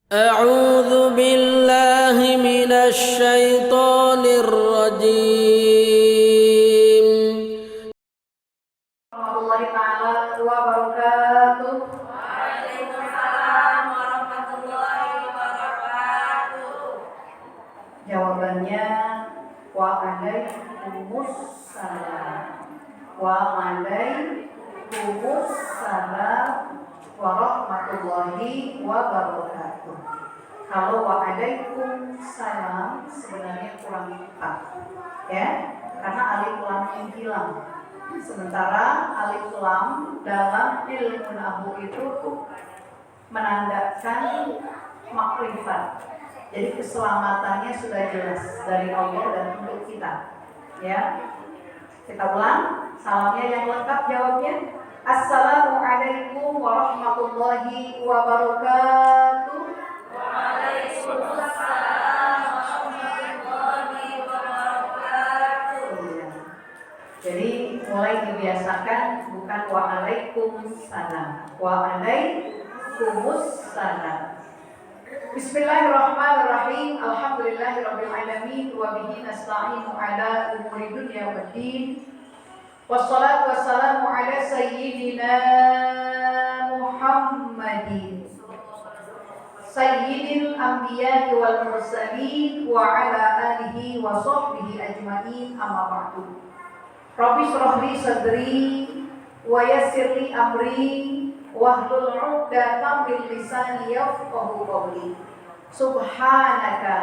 أعوذ بالله من الشيطان الرجيم. Warahmatullahi taala wabarakatuh. Waalaikumsalam warahmatullahi wabarakatuh. Jawabannya waalaikumsalam. Waalaikumsalam warahmatullahi wabarakatuh. Kalau waalaikumsalam sebenarnya kurang tepat, ya, karena alif lamnya hilang. Sementara alif lam dalam ilmu nahwu itu menandakan makrifat. Jadi keselamatannya sudah jelas dari Allah dan untuk kita. Ya. Kita ulang salamnya yang lengkap, jawabnya Assalamualaikum warahmatullahi wabarakatuh. Waalaikumsalam warahmatullahi wabarakatuh. Iya. Jadi mulai dibiasakan bukan waalaikumsalam, waalaikumsalam. Bismillahirrahmanirrahim. Alhamdulillahirabbil alamin wa bihi nasta'inu ala umuri dunya waddin. Wassalatu wassalamu ala sayyidina Muhammadin sayyidil anbiya'i wal mursalin wa ala alihi wa sahbihi ajma'in, amma ba'du. Rabbi shrah li sadri wa yassir li amri wahlul 'uqdatam min lisani yafqahu qawli. Subhanaka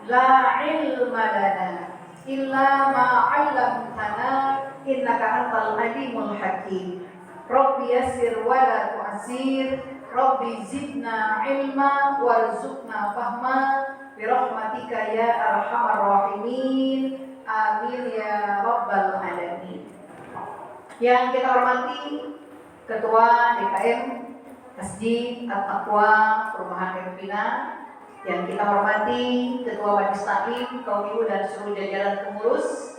la ilma lana illa ma 'allamtana innaka antal alimul hakim. Rabbi yassir wa la tu'assir, Rabbi zidna ilma warzuqna fahma bi rahmatika ya arhamar rahimin. Amin ya rabbal alamin. Yang kita hormati Ketua DKM Masjid At-Taqwa Perumahan Ervina, yang kita hormati Ketua Majelis Taklim, kaum ibu dan seluruh jajaran pengurus,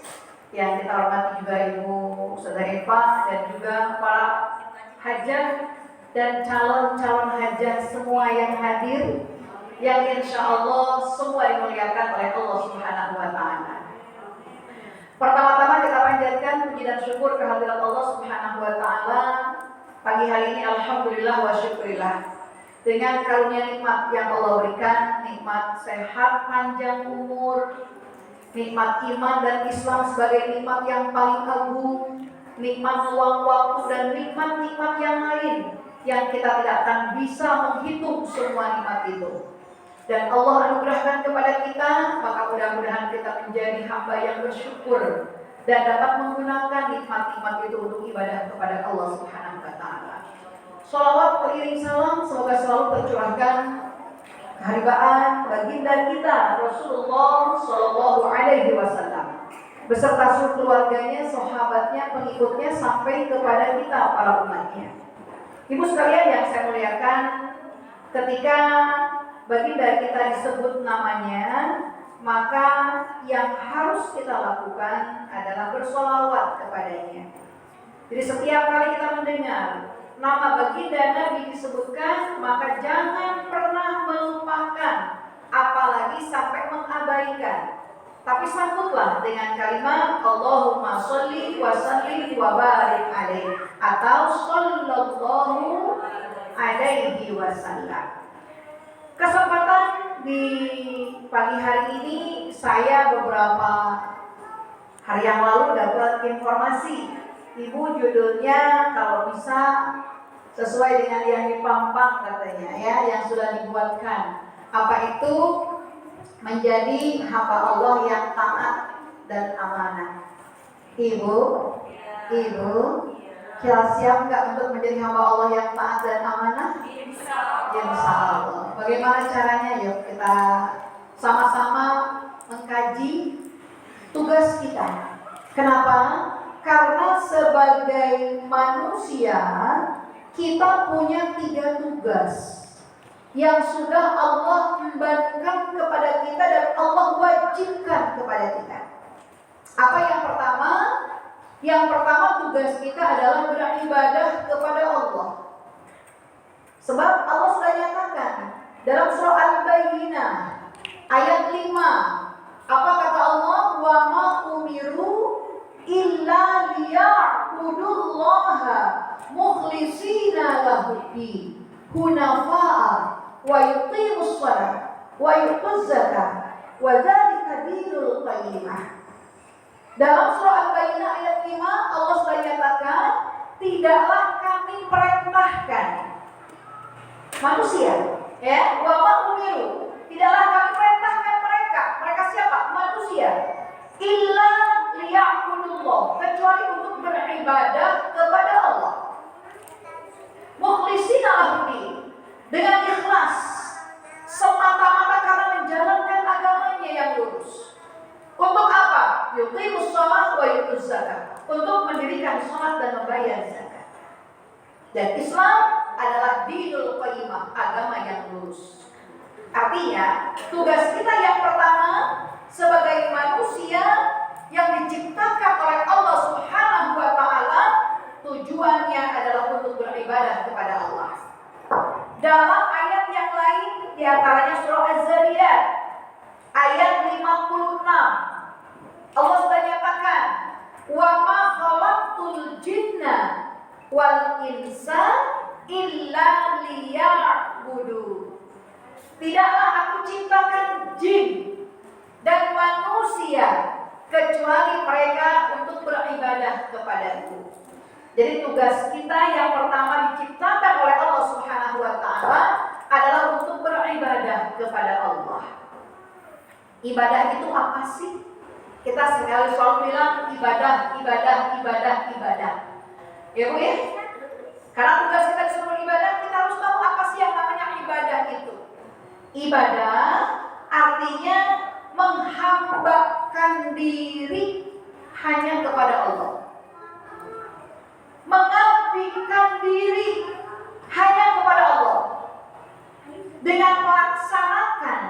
yang kita hormati juga Ibu Saudara Eva dan juga para hajat dan calon-calon hajat semua yang hadir, yang insya Allah semua dimuliakan oleh Allah Subhanahu wa Ta'ala. Pertama-tama kita panjatkan puji dan syukur kehadirat Allah Subhanahu wa Ta'ala. Pagi hari ini alhamdulillah wa syukurillah, dengan karunia nikmat yang Allah berikan, nikmat sehat, panjang umur, nikmat iman dan Islam sebagai nikmat yang paling agung, nikmat luang waktu dan nikmat-nikmat yang lain yang kita tidak akan bisa menghitung semua nikmat itu. Dan Allah anugerahkan kepada kita, maka mudah-mudahan kita menjadi hamba yang bersyukur dan dapat menggunakan nikmat-nikmat itu untuk ibadah kepada Allah Subhanahu wa Ta'ala. Sholawat beriring salam semoga selalu tercurahkan keharibaan baginda kita Rasulullah Shallallahu Alaihi Wasallam beserta seluruh keluarganya, sahabatnya, pengikutnya sampai kepada kita para umatnya. Ibu sekalian yang saya muliakan, ketika baginda kita disebut namanya, maka yang harus kita lakukan adalah bersolawat kepadanya. Jadi setiap kali kita mendengar nama baginda Nabi disebutkan, maka jangan pernah melupakan, apalagi sampai mengabaikan. Tapi sambutlah dengan kalimat Allahumma sholli wa sallim wa barik alaihi atau sallallahu alaihi wasallam. Kesempatan di pagi hari ini, saya beberapa hari yang lalu dapat informasi. Ibu, judulnya kalau bisa sesuai dengan yang dipampang katanya, ya, yang sudah dibuatkan. Apa itu? Menjadi hamba Allah yang taat dan amanah. Ibu, kira siap nggak untuk menjadi hamba Allah yang taat dan amanah? Insya Allah. Bagaimana caranya? Yuk kita sama-sama mengkaji tugas kita. Kenapa? Karena sebagai manusia kita punya 3 tugas yang sudah Allah embankan kepada kita dan Allah wajibkan kepada kita. Apa yang pertama? Yang pertama, tugas kita adalah beribadah kepada Allah. Sebab Allah sudah nyatakan Dalam surah Al-Bayyinah ayat 5, apa kata Allah? Wa ma umiru illa liya'budullaha mukhlishina lahu-d-din hunafa'a wa yuqimus shalah wa yu'tuz zakah wa dzalika dinul qayyimah. Dalam surah Al-Bayyinah ayat 5 Allah sudah nyatakan, tidaklah kami perintahkan manusia, ya, wa ma umiru, tidaklah kami perintahkan mereka siapa? Manusia, illa liya'budullah, kecuali untuk beribadah kepada Allah, mukhlishina lahu-d-din, dengan ikhlas, semata-mata karena menjalankan agamanya yang lurus. Untuk apa? Yuqimus shalah wa yu'tuz zakah, untuk mendirikan salat dan membayar zakat. Dan Islam adalah dinul qayyimah, agama yang lurus. Artinya, tugas kita yang pertama sebagai manusia yang diciptakan oleh Allah Subhanahu wa taala, tujuannya adalah untuk beribadah kepada Allah. Dalam ayat yang lain, di antaranya surah Az-Zariyat ayat 56, Allah sudah nyatakan, wa ma khalaqtul jinna wal insa illa liya'budun. Tidaklah aku ciptakan jin dan manusia kecuali mereka untuk beribadah kepadaku. Jadi tugas kita yang pertama diciptakan oleh Allah Subhanahu wa taala adalah untuk beribadah kepada Allah. Ibadah itu apa sih? Kita sekali selalu bilang ibadah. Ya Bu ya? Karena tugas kita disuruh ibadah, kita harus tahu apa sih yang namanya ibadah itu. Ibadah artinya menghambakan diri hanya kepada Allah, mengabdikan diri hanya kepada Allah, dengan melaksanakan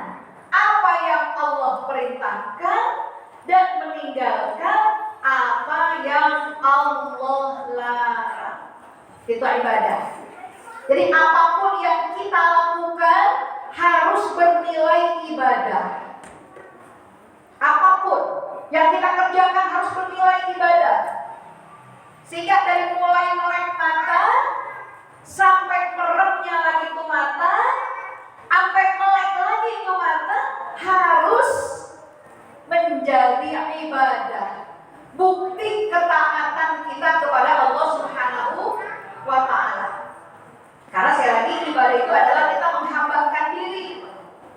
apa yang Allah perintahkan dan meninggalkan apa yang Allah larang. Itu ibadah. Jadi apapun yang kita lakukan harus bernilai ibadah. Apapun yang kita kerjakan harus bernilai ibadah. Sehingga dari mulai melek mata sampai meremnya lagi itu mata, sampai melek lagi itu mata, harus menjadi ibadah. Bukti ketaatan kita kepada Allah Subhanahu wa ta'ala. Karena sekali lagi ibadah itu adalah kita menghambakan diri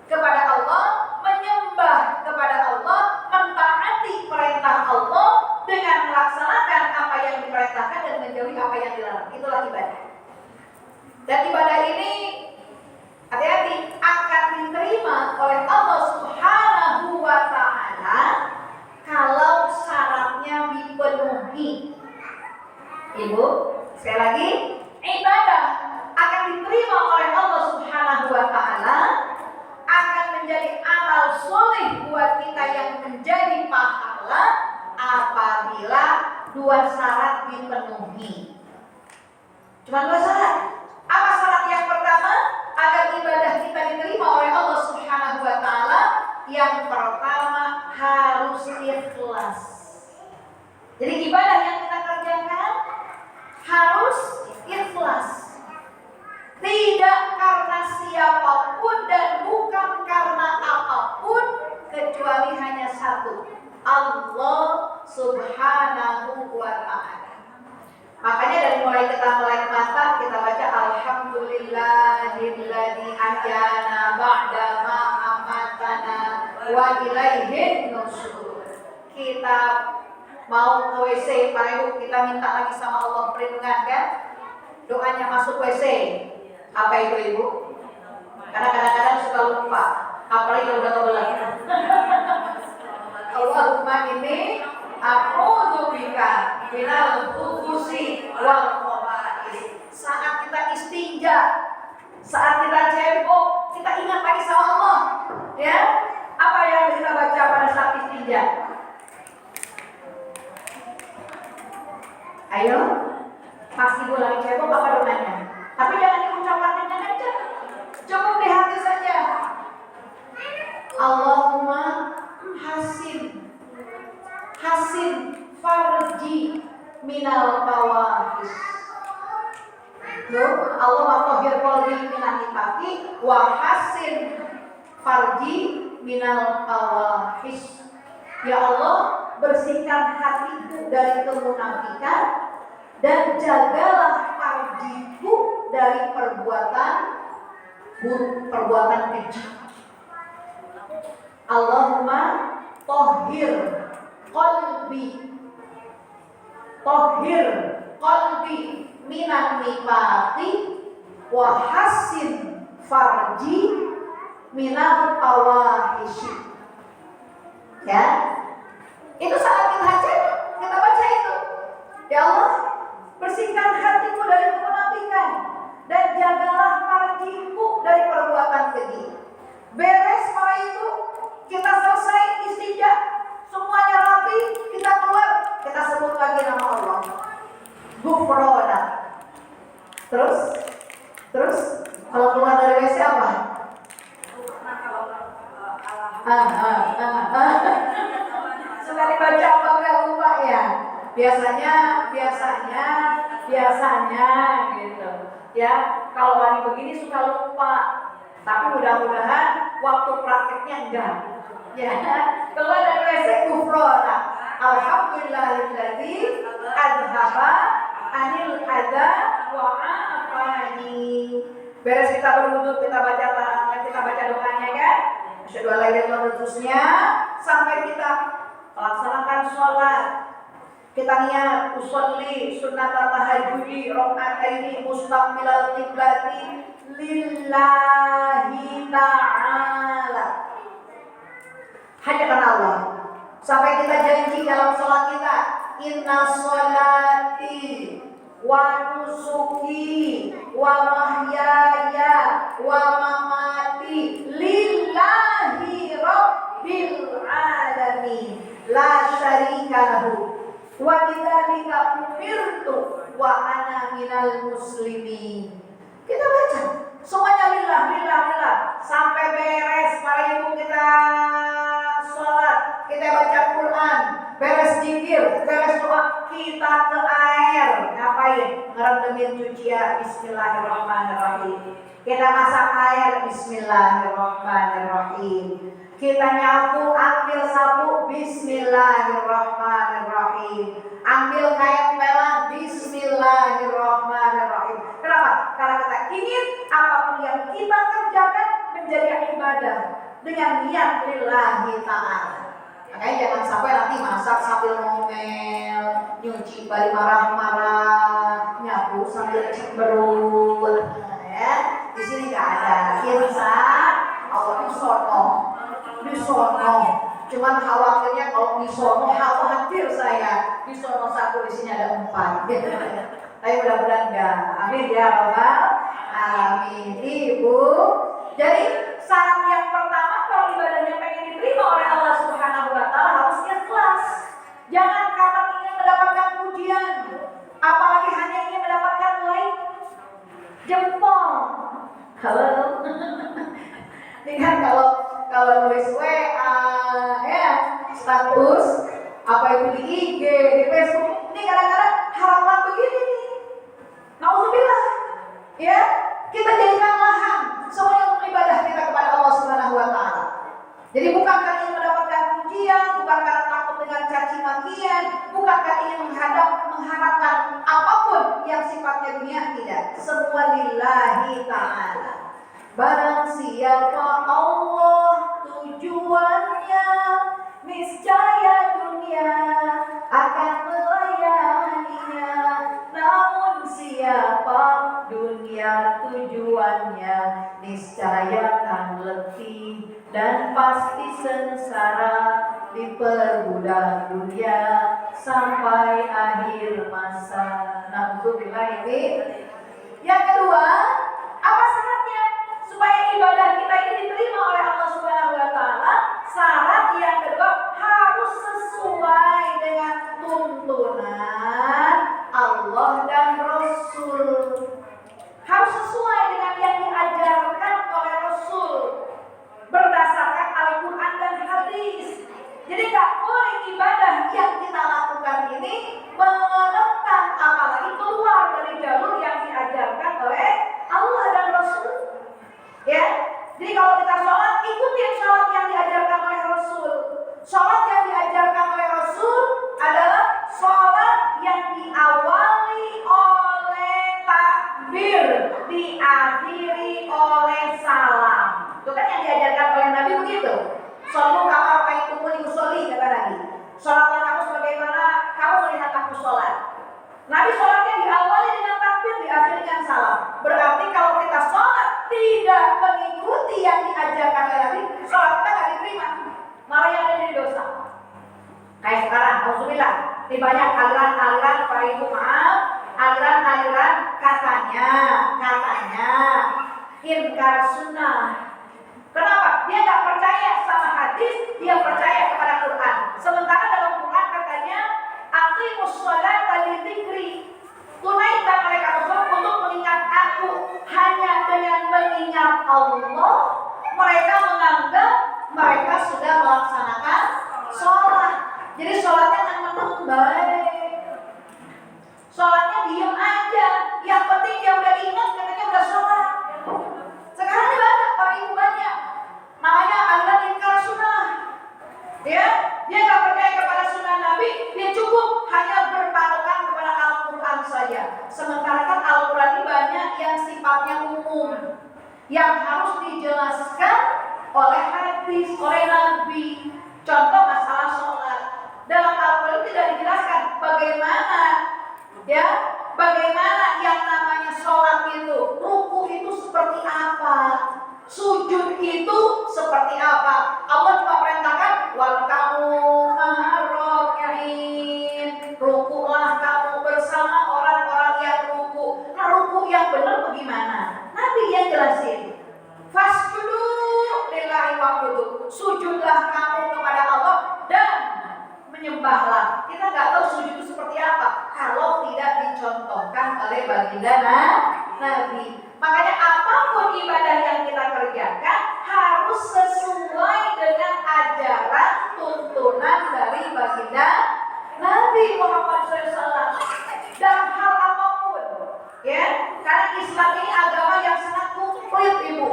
kepada Allah, menyembah kepada Allah, mentaati perintah Allah dengan melaksanakan apa yang diperintahkan dan menjauhi apa yang dilarang. Itulah ibadah. Dan ibadah ini, hati-hati, akan diterima oleh Allah Subhanahu wa ta'ala kalau syaratnya dipenuhi. Ibu, sekali lagi, ibadah akan diterima oleh Allah Subhanahu wa ta'ala, akan menjadi amal soleh buat kita yang menjadi pahala apabila dua syarat dipenuhi. Cuma dua syarat. Apa syarat yang pertama agar ibadah kita diterima oleh Allah Subhanahu wa ta'ala? Yang pertama harus ikhlas. Jadi ibadah yang kita kerjakan harus ikhlas. Tidak karena siapapun dan bukan karena apapun, kecuali hanya satu, Allah Subhanahu wa ta'ala. Makanya dari mulai kita melek mata, kita baca Alhamdulillahilladzi ahyana ba'da ma amatana wa ilaihin nusyur. Kita mau ke WC, Pak Ibu, kita minta lagi sama Allah perlindungan kan? Doanya masuk WC. Apa itu Ibu? Karena kadang-kadang suka lupa, apalagi kalau udah kebelet. Allahumma inni a'udzubika minal khubuthi wal khaba'is. Saat kita istinja, saat kita cebok, kita ingat lagi sama Allah. Ya, apa yang kita baca pada saat istinja? Ayo, pas Ibu lagi cebok apa doanya? Tapi jangan diucapkan dengan aja. wa hassin farji minal fawahish. Ya Allah, bersihkan hatiku dari kemunafikan dan jagalah farjiku dari perbuatan buruk, perbuatan keji. Allahumma tahhir qalbi minan nifaqi wa hassin farji minal fawahish. Ya, itu saat kita baca itu. Ya Allah, bersihkan hatiku dari kemunafikan dan jagalah farjiku dari perbuatan keji. Beres setelah itu, kita selesai istinja, semuanya rapi, kita keluar, kita sebut lagi nama Allah. Ghufrana. Terus kalau keluar dari WC apa? Suka dibaca apa enggak lupa ya? Biasanya gitu. Ya, kalau lagi begini suka lupa. Tapi mudah-mudahan waktu prakteknya enggak. Ya, keluar dari WC ghufrana. Alhamdulillahilladzi adhaba anil adza wa afani. Beres kita berwudu, kita baca doanya kan? Asyhadu an la ilaha illallah terusnya sampai kita melaksanakan sholat. Kita niat usolli sunnata tahajjudi rakaataini mustaqbilal qiblati lillahi ta'ala. Hajatan Allah. Sampai kita janji dalam sholat kita, inna sholati wa nusuki wa mahyaya wa mamati lillahi rabbil alamin la syarika lahu wa bidzalika umirtu wa ana minal muslimin. Kita baca semuanya lillah sampai beres. Para ibu kita sholat, kita baca Quran, beres zikir, beres doa, kita ke air. Ngapain? Ngerendemin cucian. Bismillahirrahmanirrahim. Kita masak air. Bismillahirrahmanirrahim. Kita nyapu, ambil sapu. Bismillahirrahmanirrahim. Ambil kain pelang. Bismillahirrahmanirrahim. Kenapa? Karena kita ingin apapun yang kita kerjakan menjadi ibadah dengan niat lillahi ta'ala. Makanya jangan sampai nanti masak sambil ngomel, nyuci balik marah-marah, nyapu sambil cemberut. Ya, di sini nggak ada. Insan Allah di sono. Cuman khawatirnya kalau di sono khawatir saya di sono satu, di sini ada 4. Tapi mudah-mudahan enggak. Amin ya rabbal alamin. Ibu, jadi syarat yang pertama kalau ibadahnya pengen diterima oleh Allah Subhanahu wa taala harus ikhlas. Jangan karena ingin mendapatkan pujian, apalagi hanya ingin mendapatkan like jempol. Halo. Ini kan kalau nulis WA ya, status apa itu di IG, di Facebook, ini kadang-kadang harapan begini nih. Nauzubillah. Ya, kita jadikan lahan semuanya untuk ibadah kita kepada Allah Subhanahu wa taala. Jadi bukan karena ingin mendapatkan pujian, bukan karena takut dengan caci makian, bukan karena ingin mengharapkan apapun yang sifatnya dunia, tidak. Semua lillahi ta'ala. Barang siapa Allah tujuannya, niscaya dunia akan melayaninya. Namun siapa dunia tujuannya, niscaya akan letih dan pasti sengsara diperbudak dunia sampai akhir masa. Na'udzubillah. Ini yang kedua, apa syaratnya supaya ibadah kita ini diterima oleh Allah Subhanahu wa taala? Syarat yang kedua harus sesuai dengan tuntunan Allah dan Rasul. Harus sesuai dengan yang diajarkan oleh Rasul berdasarkan Al-Quran dan hadis. Jadi gak boleh ibadah yang kita lakukan ini menentang, apalagi keluar dari jalur yang diajarkan oleh Allah dan Rasul. Ya, Jadi kalau kita sholat, ikutin sholat yang diajarkan oleh Rasul. Sholat yang diajarkan oleh Rasul adalah sholat yang diawali oleh takbir, diakhiri oleh salam. Itu kan yang diajarkan oleh Nabi begitu. Shallu kama ra'aitumuni usolli, kata Nabi. Sholatlah kamu sebagaimana kamu melihat aku sholat. Nabi sholatnya diawali dengan takbir, diakhiri dengan salam. Berarti kalau kita sholat tidak mengikuti yang diajarkan oleh Nabi, sholat kita nggak diterima, malah yang ada di dosa. Kayak sekarang, alhamdulillah, ini banyak aliran-aliran, Pak Ibu maaf, aliran-aliran katanya inkar sunnah. Kenapa? Dia nggak percaya sama hadis, dia percaya kepada Quran. Sementara dalam Quran katanya, aqimus sholata lidzikri. Tunaikan mereka sholat untuk mengingat aku. Hanya dengan mengingat Allah, mereka menganggap mereka sudah melaksanakan sholat. Jadi sholatnya menang baik. Sholatnya diem aja. Yang penting dia udah ingat, katanya udah sholat. Sekarang ini banyak, Pak Ibu banyak. Namanya aliran inkar sunnah. Ya, dia nggak percaya kepada sunnah Nabi, dia cukup hanya berpatokan kepada Al-Quran saja. Sementara kan Al-Quran ini banyak yang sifatnya umum, yang harus dijelaskan oleh hadis, oleh Nabi. Contoh masalah sholat. Dalam Al-Quran tidak dijelaskan bagaimana yang namanya sholat itu, ruku itu seperti apa, sujud itu seperti apa. Allah cuma perintahkan warkamu ma'arroki'in, rukulah kamu bersama orang-orang yang ruku. Nah, ruku yang benar bagaimana? Nabi yang jelasin. Fasjudu lillahi wa'budu, sujudlah kamu kepada Allah dan menyembahlah. Kita nggak tahu sujud itu seperti apa kalau tidak dicontohkan oleh baginda Nabi. Makanya apapun ibadah yang kita kerjakan harus sesuai dengan ajaran tuntunan dari baginda Nabi Muhammad SAW dalam hal apapun, ya. Karena Islam ini agama yang sangat komplit, Ibu.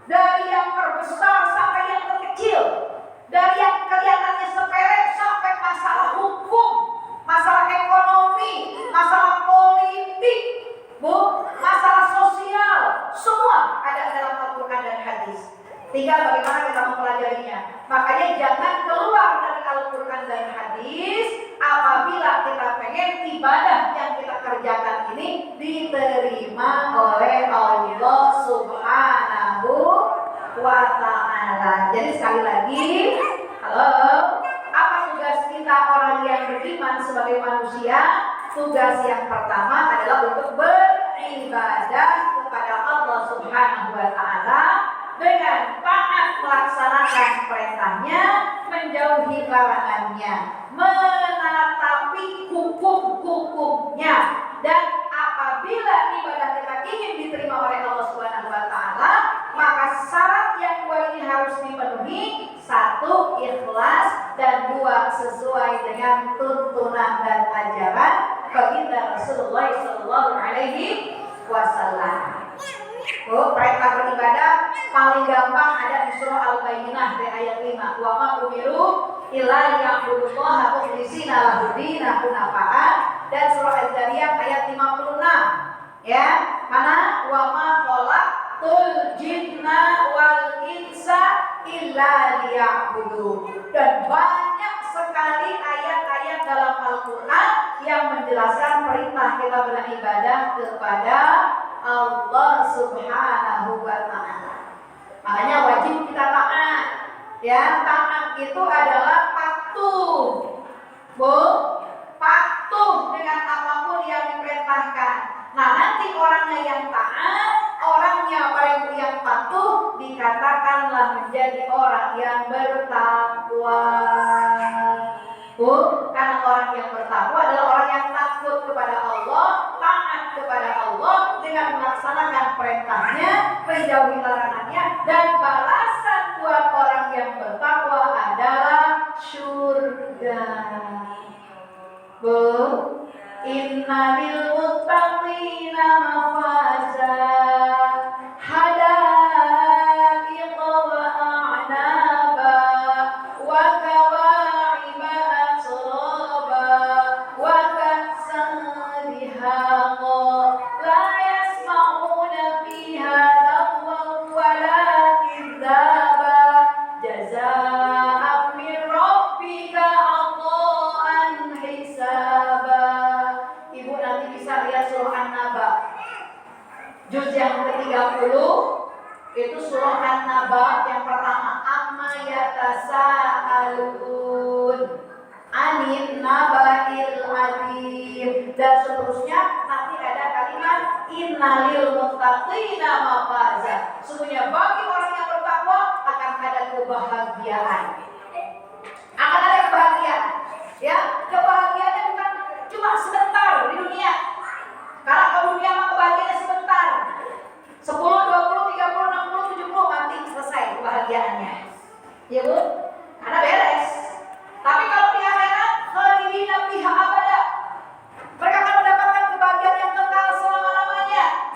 Dari yang terbesar sampai yang terkecil, dari yang kelihatannya sepele sampai masalah hukum, masalah ekonomi, masalah politik, Bu, masalah sosial, semua ada dalam Al-Quran dan hadis. Tinggal bagaimana kita mempelajarinya. Makanya jangan keluar dari Al-Quran dan hadis apabila kita pengen ibadah yang kita kerjakan ini diterima oleh Allah Subhanahu wa ta'ala. Jadi sekali lagi, halo, apa tugas kita orang yang beriman sebagai manusia? Tugas yang pertama adalah untuk beribadah kepada Allah Subhanahu wa ta'ala dengan taat melaksanakan perintahnya, menjauhi larangannya, menatapi hukum-hukumnya. Dan apabila ibadah kita ingin diterima oleh Allah Subhanahu wa ta'ala, maka syarat yang dua ini harus dipenuhi. Satu, ikhlas, dan dua, sesuai dengan tuntunan dan ajaran baginda Rasulullah Sallallahu Alaihi Wasallam. Perintah beribadah paling gampang ada di surah Al-Baqarah ayat 5. Wa ma umiru illa liya'budullaha mukhlishina lahu-d-dina hunafa'a, dan surah Al-Zariyat ayat 56. Ya, mana wa ma khalaqtul jinna wal insa illa liya'budu. Dan banyak sekali ayat-ayat dalam Al-Quran yang menjelaskan perintah kita beribadah kepada Allah Subhanahu wa ta'ala. Makanya wajib kita taat. Ya, taat itu adalah patuh. Bu, patuh dengan apapun yang diperintahkan. Nah, nanti orangnya yang taat, orangnya paling yang patuh, dikatakanlah menjadi orang yang bertakwa. Bu, karena orang yang bertakwa adalah orang yang takut kepada Allah, taat kepada Allah dengan melaksanakan perintahnya, menjauhi larangannya, dan balasan buat orang yang bertakwa adalah surga. Bu, innalil muttaqina mafaza hadaika dulu. Itu surah An-Naba yang pertama, amma yatasaalun anin naba'il azim, dan seterusnya nanti ada kalimat innalil muttaqina mafaza. Sesungguhnya bagi orang yang bertakwa akan ada kebahagiaan. Akan ada kebahagiaan. Ya, kebahagiaannya bukan cuma sebentar di dunia. Karena kalau dunia mah kebahagiaannya sebentar. 10, 20, 30, 60, 70 mati selesai kebahagiaannya. Ya Bu? Karena beres. Tapi kalau di akhirat khalidina fiha abada. Mereka akan mendapatkan kebahagiaan yang kekal selama-lamanya.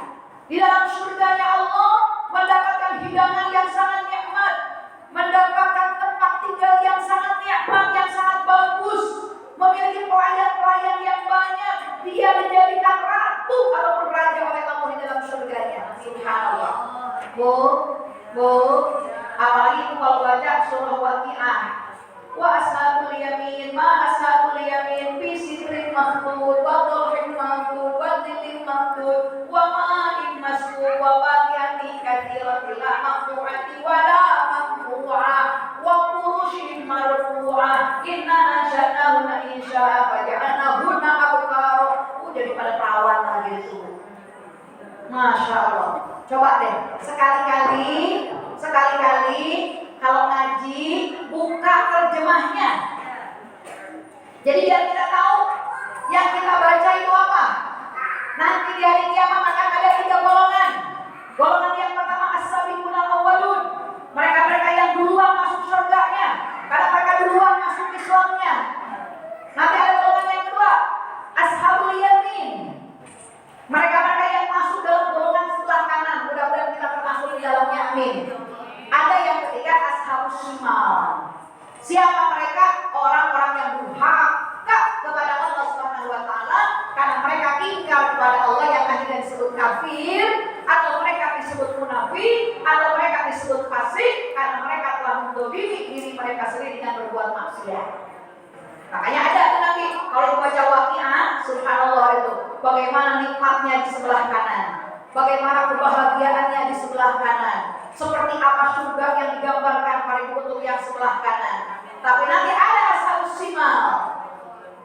Di dalam surganya Allah mendapatkan hidangan yang sangat nikmat, mendapatkan tempat tinggal yang sangat nikmat, yang sangat bagus, memiliki pelayan-pelayan yang banyak. Dia dijadikan ratu ataupun raja oleh Allah di dalam surganya. Subhanallah. Bu, apalagi kalau baca surah Waqiah. Wa ashabul yamin, ma ashabul yamin, fi sidrin mahmud, wa dhulhin mahmud, wa dhillin mahmud, wa ma'in maskur, wa baqiyatin katsiratin la maqtu'ati wa la maqtu'a, wa furushin marfu'ah, inna ansha'nahunna insya'a faja'alnahunna abkara. Jadi pada perawan lagi itu. Masya Allah. Coba deh, sekali-kali kalau ngaji buka terjemahnya. Jadi biar kita tahu yang kita baca itu apa. Nanti di hari kiamat akan ada 3 golongan. Golongan yang pertama as-sabiqunal awwalun. Mereka-mereka yang duluan masuk surganya, karena mereka duluan masuk Islamnya. Nanti ada golongan yang kedua, ashabul yamin. Mereka-mereka yang masuk dalam golongan sebelah kanan. Mudah-mudahan kita termasuk di dalamnya, amin. Ada yang ketiga ashabus shimal. Siapa mereka? Orang-orang yang durhaka kepada Allah Subhanahu wa taala karena mereka ingkar kepada Allah, yang akhirnya disebut kafir, atau mereka disebut munafik, atau mereka disebut fasik karena mereka telah mendolimi diri mereka sendiri dengan berbuat maksiat. Makanya ada tuh nanti kalau baca Waqiah, subhanallah itu bagaimana nikmatnya di sebelah kanan, bagaimana kebahagiaannya di sebelah kanan, seperti apa surga yang digambarkan pada kutub yang sebelah kanan. Tapi nanti ada ashabus shimal,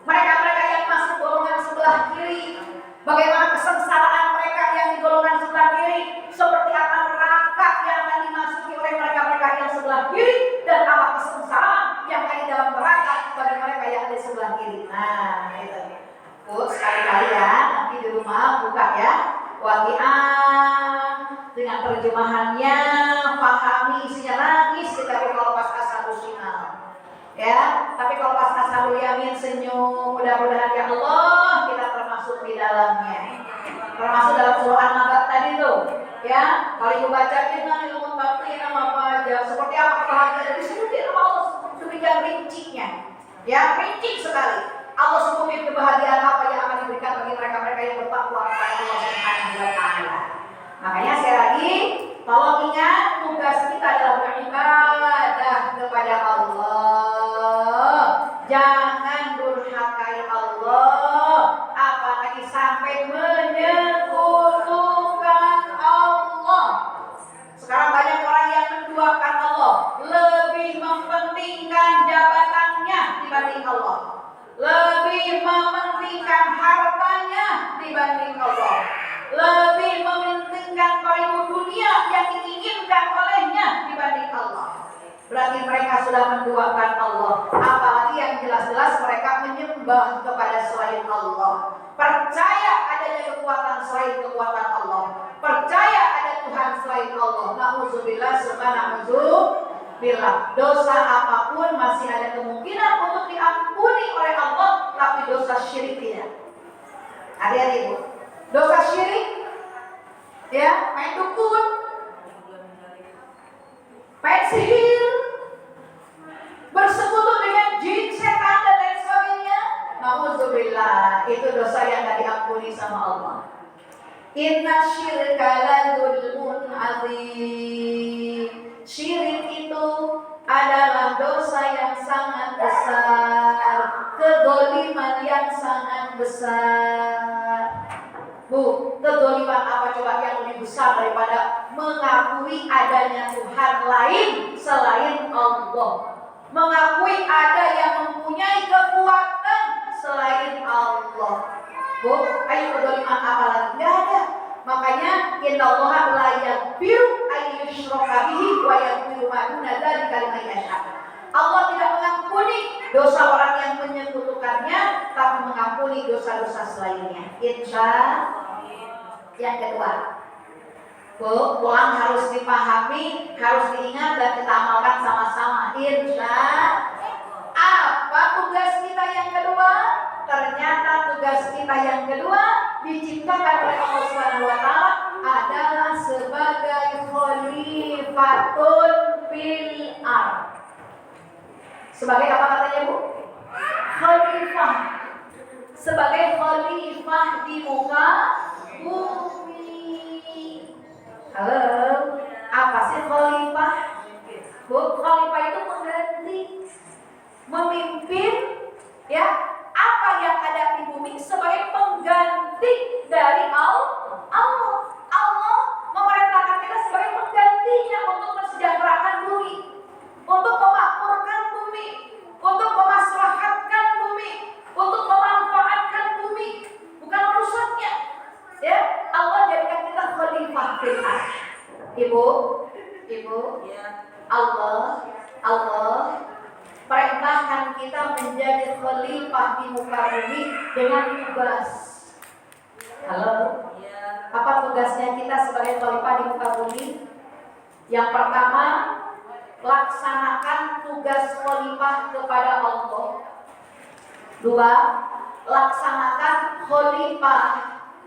mereka-mereka yang masuk golongan sebelah kiri, bagaimana kesengsaraan mereka yang di golongan sebelah kiri, seperti apa neraka yang akan dimasuki oleh mereka-mereka yang sebelah kiri, dan apa kesengsaraan yang ada di dalam neraka bagi mereka yang ada di sebelah kiri. Nah, itu. Sekali-kali ya, nanti di rumah buka ya Waqiah dengan terjemahannya, pahami isinya, nangis kita kalau pas ashabus shimal. Ya, tapi kalau pas ashabul yamin senyum, mudah-mudahan ya Allah kita termasuk di dalamnya. Termasuk dalam surah An-Naba tadi tuh, ya. Kalau ibu baca innalil muttaqina mafaza, seperti apa kebahagiaan disebutin sama Allah sedemikian rincinya. Ya, rinci sekali. Allah sebutin kebahagiaan apa yang akan diberikan bagi mereka-mereka yang bertakwa kepada Allah Subhanahu wa taala. Makanya sekali lagi, tolong ingat tugas kita adalah beribadah kepada Allah. Jangan durhakai Allah, apalagi sampai menyekutukan Allah. Sekarang banyak orang yang menduakan Allah, lebih mementingkan jabatannya dibanding Allah, lebih mementingkan hartanya dibanding Allah, lebih mementingkan paribu dunia yang diinginkan olehnya dibanding Allah. Berarti mereka sudah menduakan Allah. Apalagi yang jelas-jelas mereka menyembah kepada selain Allah. Percaya adanya kekuatan selain kekuatan Allah. Percaya ada Tuhan selain Allah. Na'udzubillah, subhanallah. Dosa apapun masih ada kemungkinan untuk diampuni oleh Allah, tapi dosa syirik tidak. Hati-hati Bu. Dosa syirik, ya, main dukun, main sihir, bersekutu dengan jin, setan dan lain sebagainya. Na'udzubillah, itu dosa yang tidak diampuni sama Allah. Inna syirka la dzulmun azim. Syirik itu adalah dosa yang sangat besar, kedzaliman yang sangat besar. Bu, kedzaliman apa coba yang lebih besar daripada mengakui adanya Tuhan lain selain Allah, mengakui ada yang mempunyai kekuatan selain Allah. Bu, ayo kedoliman apa lagi? Nggak ada. Makanya innallaha la yaghfiru an yushraka bihi wa yaghfiru ma duna dzalika liman yasha. Allah tidak mengampuni dosa orang yang menyekutukannya, tapi mengampuni dosa-dosa selainnya. Insya. Yang kedua, Bu, pulang harus dipahami, harus diingat dan kita amalkan sama-sama. Insya. Apa tugas kita yang kedua? Ternyata tugas kita yang kedua diciptakan oleh Allah Subhanahu wa taala adalah sebagai khalifatun fil ardh. Sebagai apa katanya, Bu? Khalifah. Sebagai khalifah di muka bumi. Halo, apa sih khalifah? Bu, khalifah itu mengganti, memimpin, ya, apa yang ada di bumi sebagai pengganti dari Allah. Allah memerintahkan kita sebagai penggantinya untuk mensejahterakan bumi, untuk memakmurkan bumi, untuk memaslahatkan bumi, untuk memanfaatkan bumi, bukan merusaknya. Ya, Allah jadikan kita khalifah fil ardh. Ibu, Allah perintahkan kita menjadi khalifah di muka bumi dengan tugas. Halo, apa tugasnya kita sebagai khalifah di muka bumi? Yang pertama, laksanakan tugas khalifah kepada Allah. Dua, laksanakan khalifah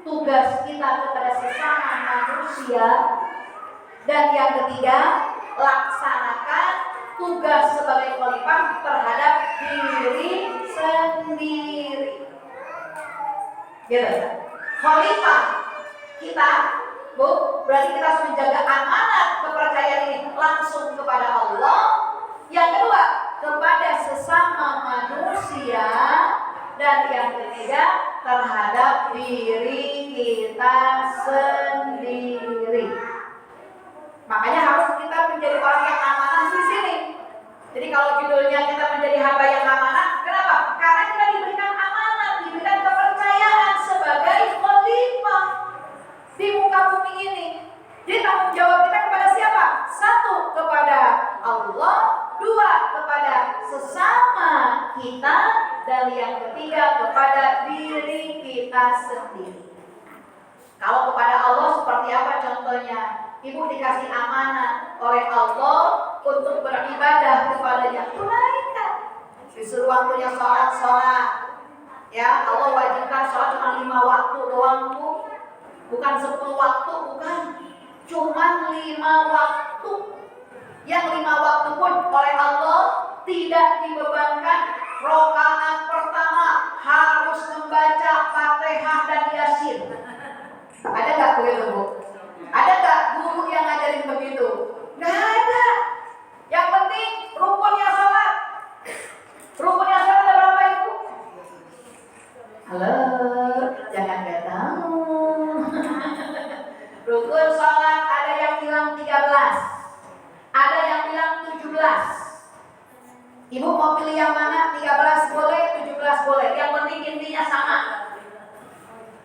tugas kita kepada sesama manusia. Dan yang ketiga, laksanakan tugas sebagai khalifah terhadap diri sendiri. Gitu. Khalifah kita, Bu, berarti kita harus menjaga amanat kepercayaan ini langsung kepada Allah. Yang kedua, kepada sesama manusia. Dan yang ketiga, terhadap diri kita sendiri. Makanya harus kita menjadi orang yang amanah di sini. Jadi kalau judulnya kita menjadi hamba yang amanah, kenapa? Karena kita diberikan amanah, diberikan kepercayaan sebagai khalifah di muka bumi ini. Jadi tanggung jawab kita kepada siapa? Satu, kepada Allah. Dua, kepada sesama kita. Dan yang ketiga, kepada diri kita sendiri. Kalau kepada Allah seperti apa contohnya? Ibu dikasih amanah oleh Allah untuk beribadah kepadanya, tunaikan. Disuruh waktunya sholat. Ya, Allah wajibkan sholat cuma 5 waktu doang, Bu. Bukan 10 waktu, bukan. Cuma 5 waktu. Yang 5 waktu pun oleh Allah tidak dibebankan. Rakaat pertama harus membaca Fatihah dan Yasin. Ada nggak begitu, Bu? Ada nggak guru yang ngajarin begitu? Nggak ada. Yang penting rukunnya sholat. Rukunnya sholat ada berapa, Ibu? Halo, jangan nggak tahu. Rukun sholat ada yang bilang 13, ada yang bilang 17. Ibu mau pilih yang mana? 13 boleh, 17 boleh. Yang penting intinya sama.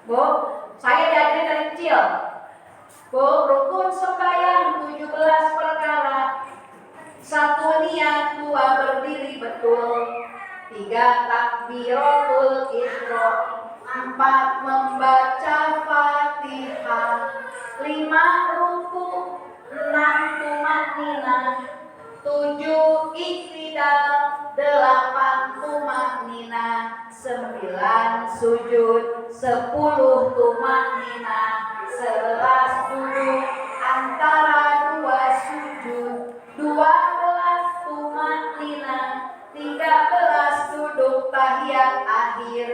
Bu, saya diajarin dari kecil. Bu, rukun sembahyang 17 perkara. 1 niat, 2 berdiri betul, 3 takbiratul ihram, 4 membaca Fatihah, 5 ruku, 6 tumanninah, 7 iktidal, 8 tumanninah, 9 sujud, 10 tumanninah, 11 duduk antara 2 sujud, 12 tumanninah, 13 duduk tahiyat akhir,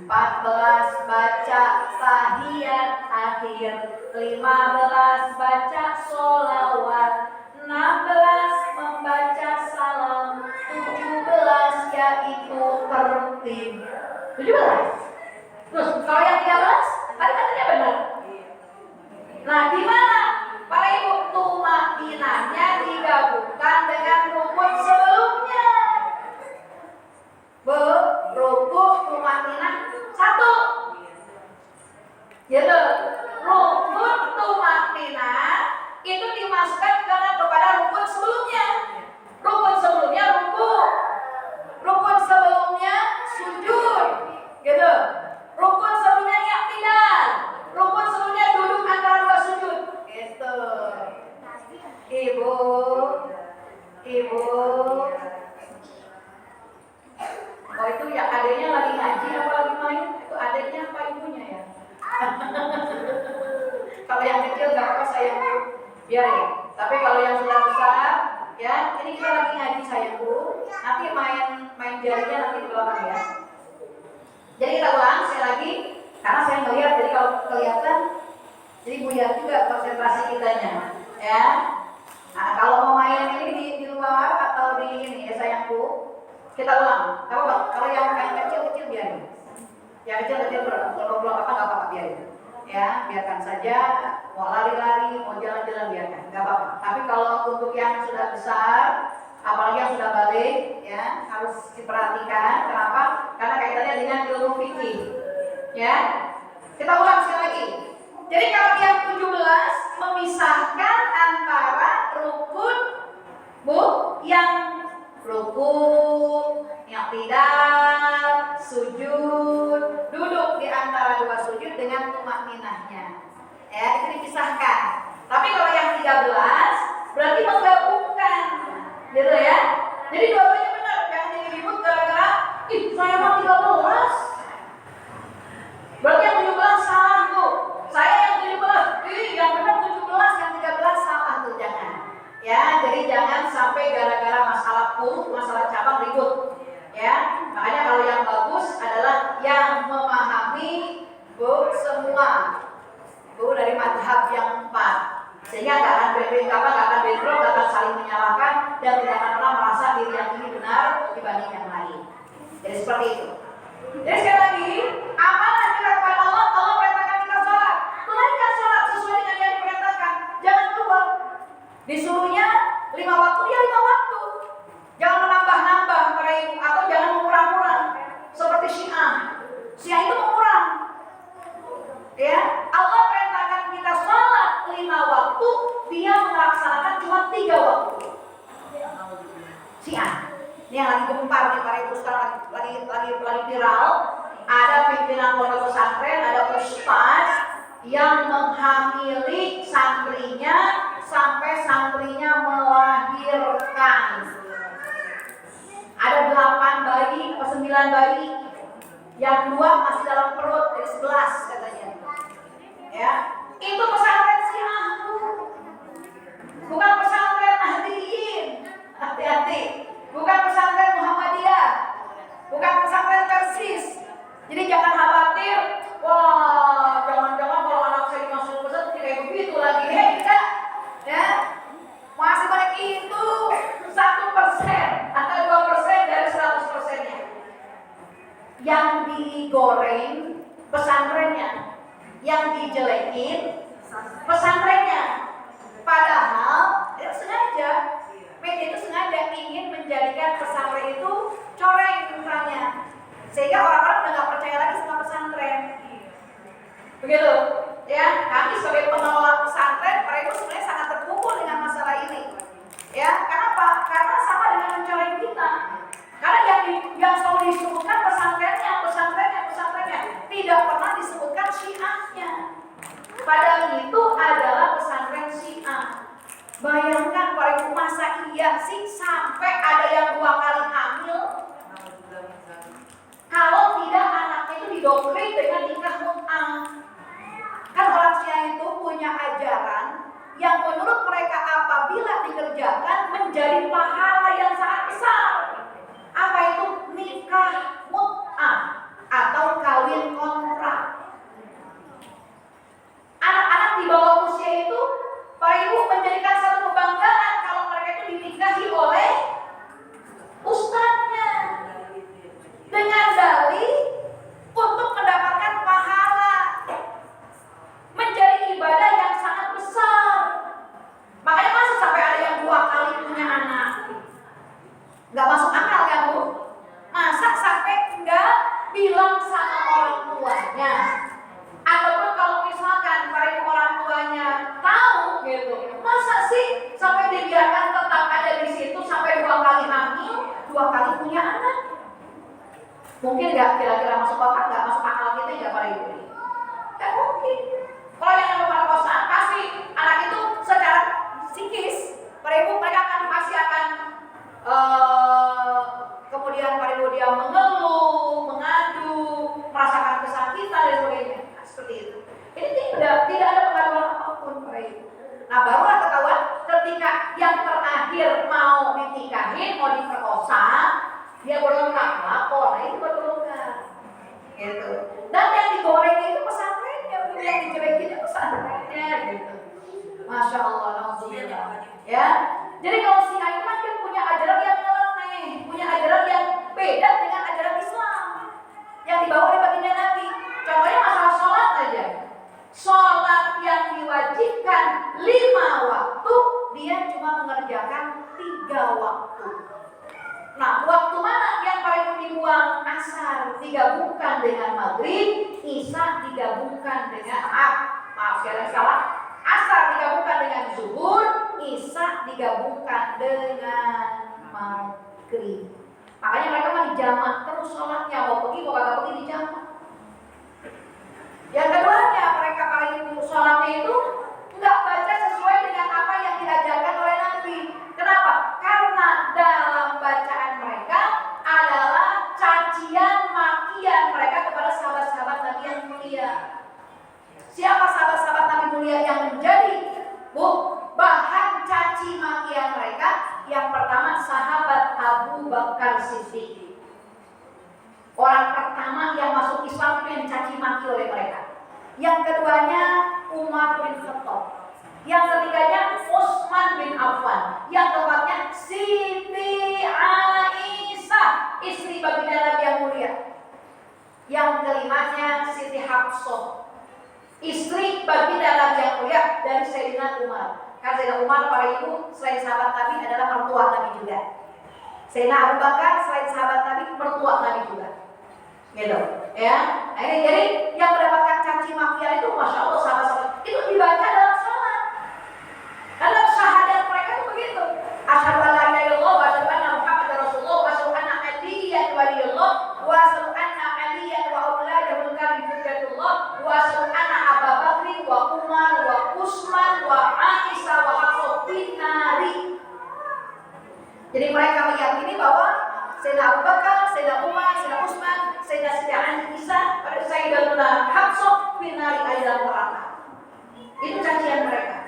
14 baca tahiyat akhir, 15 baca sholawat, 16 membaca salam, 17 yaitu tertib. 17. Terus kalau yang 13 tadi katanya benar. Nah, di mana para ibu Ibu. Oh itu ya adiknya lagi ngaji apa lagi main? Itu adiknya apa ibunya ya? Kalau yang kecil nggak apa sayangku, biar ya. Tapi kalau yang sudah besar, ya ini kita lagi ngaji sayangku. Nanti main jarinya nanti di belakang ya. Jadi kita ulang sekali lagi, karena saya melihat jadi kalau kelihatan, jadi lihat juga konsentrasi kitanya, ya. Nah, kalau mau main ini di luar atau di ini ya sayangku, kita ulang. Kalau yang kecil biarin. Yang kecil kalau apa nggak apa-apa biarin. Ya, biarkan saja. Mau lari-lari, mau jalan-jalan biarkan, nggak apa-apa. Tapi kalau untuk yang sudah besar, apalagi yang sudah balik, ya harus diperhatikan. Kenapa? Karena kaitannya dengan ilmu fikih. Ya, kita ulang sekali lagi. Jadi kalau yang 17 memisahkan antara rukun, yang rukun, yang tidak, sujud, duduk di antara dua sujud dengan tumakninahnya. Ya, itu dipisahkan. Tapi kalau yang 13 berarti menggabungkan. Gitu ya. Jadi dua-duanya benar, jangan diribut gara-gara saya mau 13. Berarti yang 17 salah tuh. Saya yang 17. Yang benar 17, yang 13 salah tuh, jangan. Ya, jadi jangan sampai gara-gara masalah masalah cabang ribut. Ya, makanya kalau yang bagus adalah yang memahami semua dari madhab yang 4, sehingga nggak akan bentrok, nggak akan saling menyalahkan, dan tidak akan pernah merasa diri yang ini benar dibanding yang lain. Jadi seperti itu. Jadi sekali lagi, amanah kita kepada Allah perintahkan kita sholat. Tunaikan sholat sesuai dengan yang diperintahkan. Jangan keluar. Disuruhnya 5 waktu, ya 5 waktu. Jangan menambah-nambah para ibu, atau jangan mengurang-urang seperti Syiah. Syiah itu mengurang. Ya, Allah perintahkan kita sholat 5 waktu, dia melaksanakan cuma 3 waktu. Syiah. Ini yang lagi gempar nih para ibu sekarang, lagi viral. Ada pimpinan pondok pesantren, ada ustaz yang menghamili santrinya sampai santrinya melahirkan. Ada 8 bayi atau 9 bayi, yang 2 masih dalam perut, dari 11 katanya. Ya, itu pesantren Syiah, bukan pesantren Nahdliyin. Hati-hati, bukan pesantren Muhammadiyah, bukan pesantren Persis. Jadi jangan khawatir, wah jangan-jangan kalau anak saya dimasukin pesantren kayak begitu lagi. Tidak, ya masih banyak itu 1% atau 2% dari 100%-nya yang digoreng pesantrennya, yang dijelekin pesantrennya. Padahal itu sengaja, media itu sengaja ingin menjadikan pesantren itu coreng misalnya, sehingga orang-orang udah nggak percaya lagi sama pesantren. Begitu, ya. Kami sebagai pengelola pesantren, para ibu sebenarnya sangat terpukul dengan masalah ini. Ya, kenapa? Karena sama dengan mencoreng kita. Karena yang selalu disebutkan pesantrennya, tidak pernah disebutkan Syiahnya. Padahal itu adalah pesantren Syiah. Bayangkan para ibu, masa iya sih sampai ada yang 2 kali hamil? Kalau tidak anaknya itu didoktrin dengan nikah mut'ah. Kan orang Syiah itu punya ajaran yang menurut mereka apabila dikerjakan menjadi pahala yang sangat besar. Apa itu? Nikah mut'ah atau kawin kontrak. Anak-anak di bawah usia itu, para ibu menjadikan satu kebanggaan kalau mereka itu dinikahi oleh ustadznya dengan dalih untuk mendapatkan pahala, menjadi ibadah yang sangat besar. Makanya masa sampai ada yang 2 kali punya anak? Nggak masuk akal kan Bu? Masa sampai nggak bilang sama orang tuanya? Ataupun kalau misalkan para orang tuanya tahu gitu, masa sih sampai dibiarkan tetap ada di situ sampai 2 kali hamil, 2 kali punya anak? Mungkin nggak kira-kira masuk akal, nggak masuk akal kita nggak para ibu? Nggak mungkin. Kalau yang pemerkosaan pasti anak itu secara psikis, para ibu mereka pasti akan kemudian pada ibu dia mengeluh, mengadu, merasakan kesakitan dan sebagainya. Nah, seperti itu. Ini tidak ada pengaduan apapun pada ibu. Nah, barulah ketahuan ketika yang terakhir mau dinikahin, mau diperkosa, dia baru lapor. Nah, itu baru longgar. Gitu. Dan yang digorengnya itu pesantrennya, yang dicerekin itu pesantrennya gitu. Masya Allah, alhamdulillah. Ya. Jadi kalau si A itu kan dia punya ajaran yang nyeleneh, punya ajaran yang beda dengan ajaran Islam yang dibawa oleh baginda Nabi. Contohnya masalah sholat aja. Sholat yang diwajibkan 5 waktu, dia cuma mengerjakan 3 waktu. Nah, waktu mana yang paling dibuang? Asar digabungkan dengan maghrib, isya digabungkan dengan maaf sekali salah. Asar digabungkan dengan zuhur, isya digabungkan dengan maghrib. Makanya mereka mah dijamak terus sholatnya, mau pergi mau kagak pergi dijamak. Yang keduanya, mereka paling sholatnya itu nggak baca sesuai dengan apa yang diajarkan oleh Nabi. Kenapa? Karena dalam bacaan mereka adalah cacian makian mereka kepada sahabat-sahabat Nabi yang mulia. Siapa sahabat-sahabat Nabi mulia yang menjadi bahan caci makian mereka? Yang pertama sahabat Abu Bakar Siddiq. Orang pertama yang masuk Islam yang dicaci maki oleh mereka. Yang keduanya Umar bin Khattab. Yang ketiganya Utsman bin Affan. Yang keempatnya Siti Aisyah, istri baginda Nabi yang mulia. Yang kelimanya Siti Hafsah, istri baginda Nabi yang mulia dari Sayyidina Umar. Karena Sayyidina Umar para ibu selain sahabat Nabi adalah mertua Nabi juga. Sayyidina Abu Bakar selain sahabat Nabi mertua Nabi juga. Gitu, ya. Nah, ini jadi yang mendapatkan caci makian itu masya Allah sahabat-sahabat itu dibaca dalam salat. Dalam syahadat mereka itu begitu. Asyhadu an la ilaha illallah wa asyhadu anna Muhammadar Rasulullah wa asyhadu anna Aliyan waliyullah wa asyhadu anna Aliyan wa auladahul karim hujjatullah wa asyhadu anna Abu Bakr wa Umar wa Utsman wa Aisyah wa Hafsah bin Nari. Jadi mereka meyakini bahwa Sayyidina Abu Bakar, Sayyidina Umar, Sayyidina Utsman, Sayyidina Siti Aisyah, Sayyidatuna Hafsah bin Nari adalah neraka. Itu cacian mereka.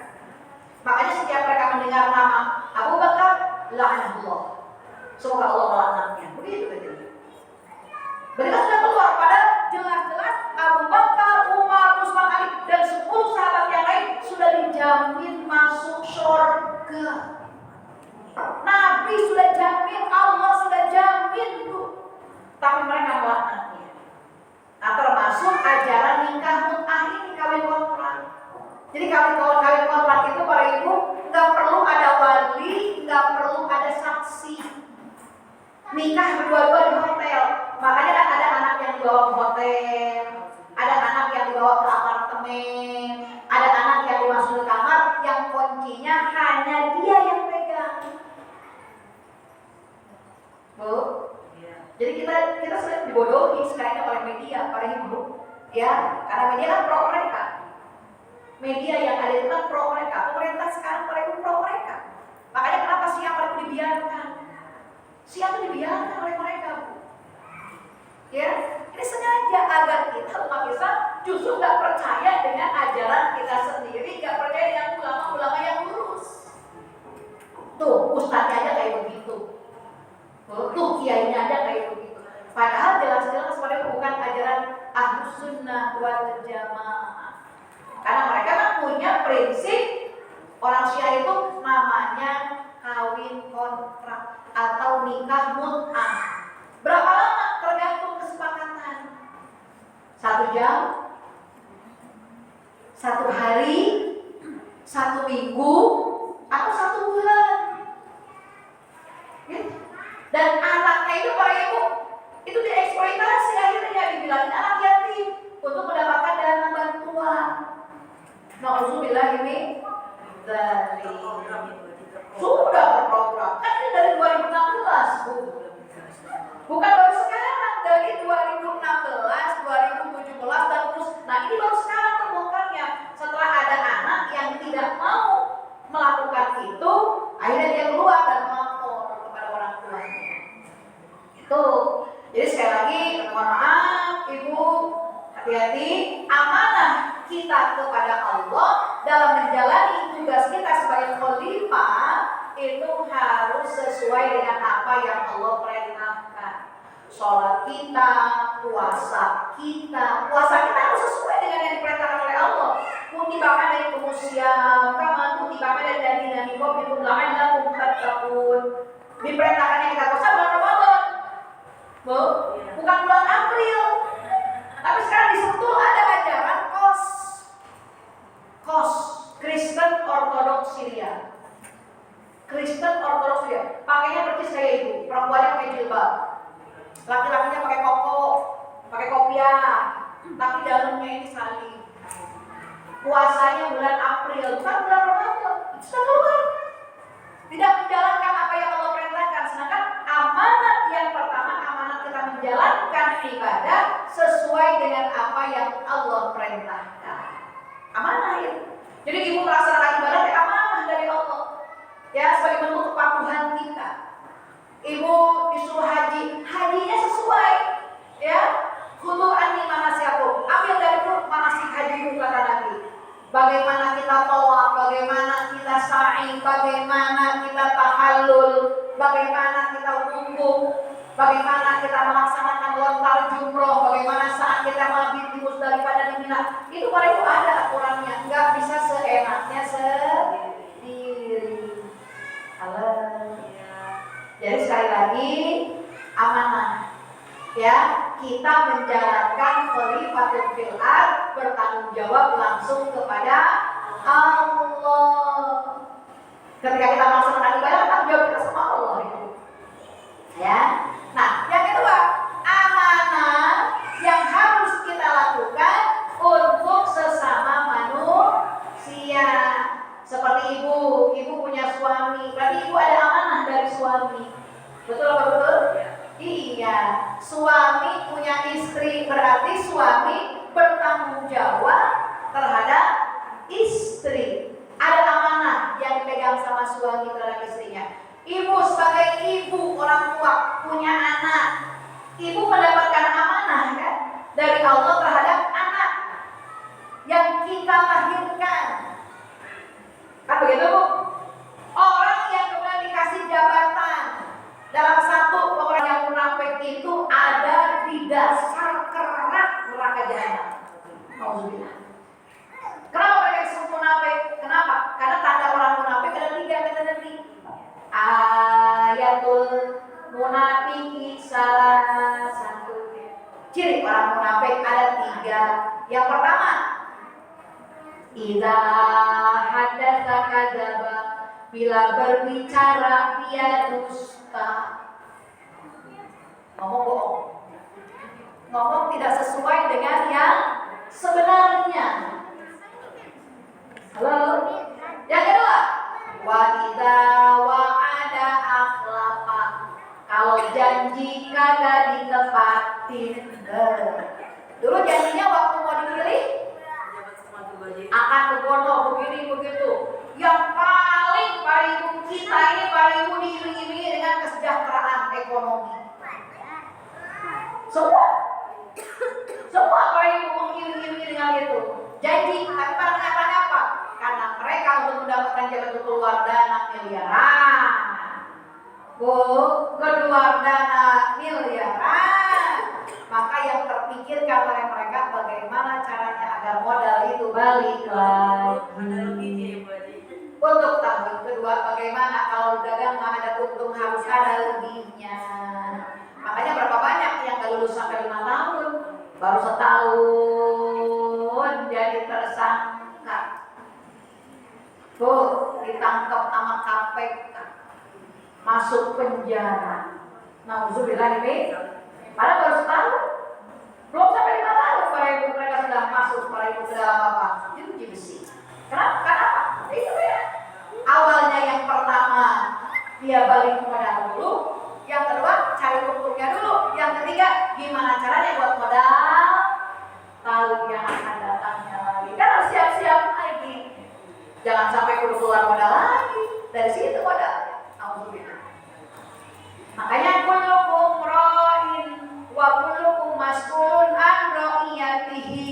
Makanya setiap mereka mendengar nama Abu Bakar, la'anahullah. Semoga Allah melaknatnya. Begitu begitu. Berita sudah keluar pada jelas-jelas Abu Bakar, Umar, Utsman, Ali dan 10 sahabat yang lain sudah dijamin masuk surga. Nabi sudah jamin, Allah sudah jamin tuh. Tapi mereka melaknatnya. Nah, termasuk ajaran nikah mut'ah ini, kawin kontrak. Jadi kawin kontrak itu para ibu nggak perlu ada wali, nggak perlu ada saksi. Nikah berdua-dua di hotel. Makanya kan ada anak yang dibawa ke hotel, ada anak yang dibawa ke apartemen, ada anak yang dimasukin kamar yang kuncinya hanya dia yang pegang. Bu, jadi kita sudah dibodohi sekarang oleh media, para ibu, ya, karena media kan pro mereka. Media yang ada itu kan pro mereka. Pemerintah sekarang para ibu pro mereka. Makanya kenapa siang para ibu dibiarkan? Siang itu dibiarkan oleh mereka, Bu. Ya, ini sengaja agar kita umat Islam justru nggak percaya dengan ajaran kita sendiri, nggak percaya dengan ulama-ulama yang lurus. Tuh, ustadznya aja kayak begitu. Tuh, kiainya aja kayak begitu. Padahal jelas-jelas mereka bukan ajaran Ahlus Sunnah wal Jamaah. Karena mereka kan punya prinsip orang Syiah itu namanya kawin kontrak atau nikah mut'ah. Berapa lama? Tergantung kesepakatan. 1 jam, 1 hari, 1 minggu, atau 1 bulan. Ya. Dan anaknya itu para ibu itu dieksploitasi, akhirnya dibilangin anak yatim untuk mendapatkan dana bantuan. Nauzubillah min dzalik. Sudah terprogram. Kan ini dari 2016, Bu. Bukan baru sekarang, dari 2016, 2017 dan terus. Nah, ini baru sekarang terbongkarnya setelah ada anak yang tidak mau melakukan itu, akhirnya dia keluar dan melapor kepada orang Hati-hati, amanah kita kepada Allah dalam menjalani tugas kita sebagai khalifah itu harus sesuai dengan apa yang Allah perintahkan. Sholat kita, puasa kita harus sesuai dengan yang diperintahkan oleh Allah. Kutiba alaikum syiyam kama kutiba alal ladzina min qablikum la'allakum tattaqun. Diperintahkannya kita puasa bulan Ramadan. Bukan bulan April. Tapi sekarang di Sentul ada ajaran KOS, Kristen Ortodoks Syria. Kristen Ortodoks Syria. Pakainya persis kayak itu, perempuannya pakai jilbab. Laki-lakinya pakai koko, pakai kopiah, tapi dalamnya ini salib. Puasanya bulan April, bukan bulan Ramadan. Itu sudah keluar. Tidak menjalankan apa yang Allah perintahkan. Sedangkan amanat yang pertama, amanat kita menjalankan ibadah sesuai dengan apa yang Allah perintahkan. Amanah itu. Jadi ibu melaksanakan ibadah itu amanah dari Allah. Ya, sebagai bentuk kepatuhan kita. Ibu disuruh haji, hajinya sesuai. Ya, khudu anni manasikakum. Ambil dari manasik haji kata Nabi. Bagaimana kita tawaf, bagaimana kita sa'i, bagaimana kita tahallul, bagaimana kita wukuf, bagaimana kita melaksanakan lontar jumroh, bagaimana saat kita mabit di Musdalifah dan di Mina. Itu pada itu ada aturannya, nggak bisa seenaknya sendiri. Halo. Jadi sekali lagi amanah. Ya, kita menjalankan khalifatul fil ard, bertanggung jawab langsung kepada Allah. Ketika kita melaksanakan ibadah, tanggung jawab kita sama Allah itu. Ya. Nah, yang kedua, amanah yang harus kita lakukan untuk sesama manusia. Seperti ibu punya suami, berarti ibu ada amanah dari suami. Betul apa betul? Iya, suami punya istri, berarti suami bertanggung jawab terhadap istri. Ada amanah yang dipegang sama suami terhadap istrinya. Ibu sebagai ibu, orang tua, punya anak. Ibu mendapatkan amanah kan dari Allah terhadap anak yang kita lahirkan. Kan begitu, Bu? Orang yang kemudian dikasih jabatan dalam satu orang yang munafik itu ada di dasar kerak neraka jahanam. Alhamdulillah. Kenapa mereka disebut munafik? Kenapa? Karena tanda orang munafik ada 3 kata Nabi. Ayatul munafiki salah satu. Ciri orang munafik ada 3. Yang pertama, idza haddatsa kadzaba, bila berbicara dia dusta. Ngomong bohong. Ngomong tidak sesuai dengan yang sebenarnya. Halo. Yang kedua, wa idza wa'ada akhlafa. Kalau janji kagak ditepatin. Dulu janjinya waktu mau dipilih akan begono begini begitu. Yang paling pariwu kita ini pariwu diiringi dengan kesejahteraan ekonomi. Semua pariwu mengiringi dengan itu. Janji, tapi pada kenyataannya apa? Karena mereka untuk mendapatkan jabatan keluar dana miliaran. Bu, keluar dana miliaran. Maka yang terpikirkan oleh mereka bagaimana caranya agar modal itu balik lagi. Untuk tahun kedua bagaimana kalau dagang nggak ada untung harus ada lebihnya. Makanya berapa banyak yang nggak lulus sampai 5 tahun, baru setahun jadi tersangka. Tuh ditangkap sama KPK, masuk penjara. Nauzubillah ini. Padahal baru setahun, belum sampai 5 tahun mereka sudah masuk ke dalam apa? Jeruji besi. Kenapa? Itu ya. Awalnya yang pertama dia balik modal dulu, yang kedua cari untungnya dulu, yang ketiga gimana caranya buat modal tahun yang akan datangnya lagi. Kan harus siap-siap lagi. Jangan sampai keluar modal lagi. Dari situ modal. Alhamdulillah. Makanya kullukum ra'in wa kullukum mas'ulun an ra'iyatihi.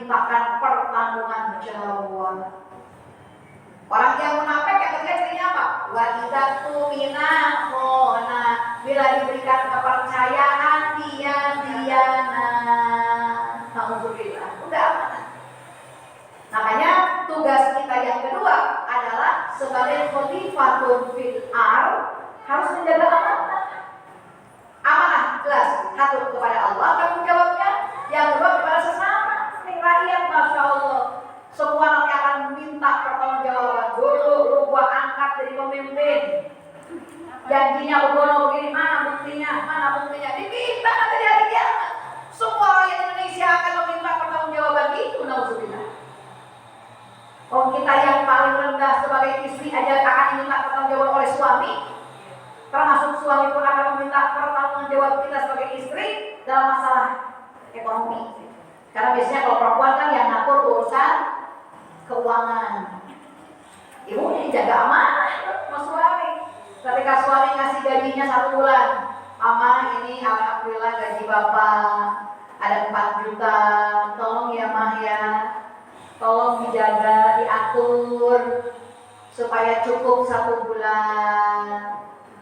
memintakan pertanggungan jawab. Orang yang munafik yang terjadi apa? Wa idza tumina khona, bila diberikan kepercayaan dia Alhamdulillah, udah amanah. Makanya tugas kita yang kedua adalah sebagai khalifatul fil ard harus menjaga amanah. Amanah jelas satu kepada Allah tanggung jawabnya, yang kedua kepada sesama. Nih rakyat, masya Allah, semua nanti akan minta pertanggungjawaban. Dulu lu gua angkat jadi pemimpin, janjinya begono begini, mana buktinya? Diminta nanti di hari kiamat. Semua rakyat Indonesia akan meminta pertanggungjawaban itu, nauzubillah. Oh, kita yang paling rendah sebagai istri aja akan diminta pertanggungjawaban oleh suami. Termasuk suami pun akan meminta pertanggungjawab kita sebagai istri dalam masalah ekonomi. Karena biasanya kalau perempuan kan yang ngatur urusan keuangan. Ibunya jaga amanah sama suami. Ketika suami ngasih gajinya 1 bulan, Mama ini alhamdulillah gaji Bapak ada 4 juta, tolong ya Mah ya, tolong dijaga, diatur supaya cukup 1 bulan.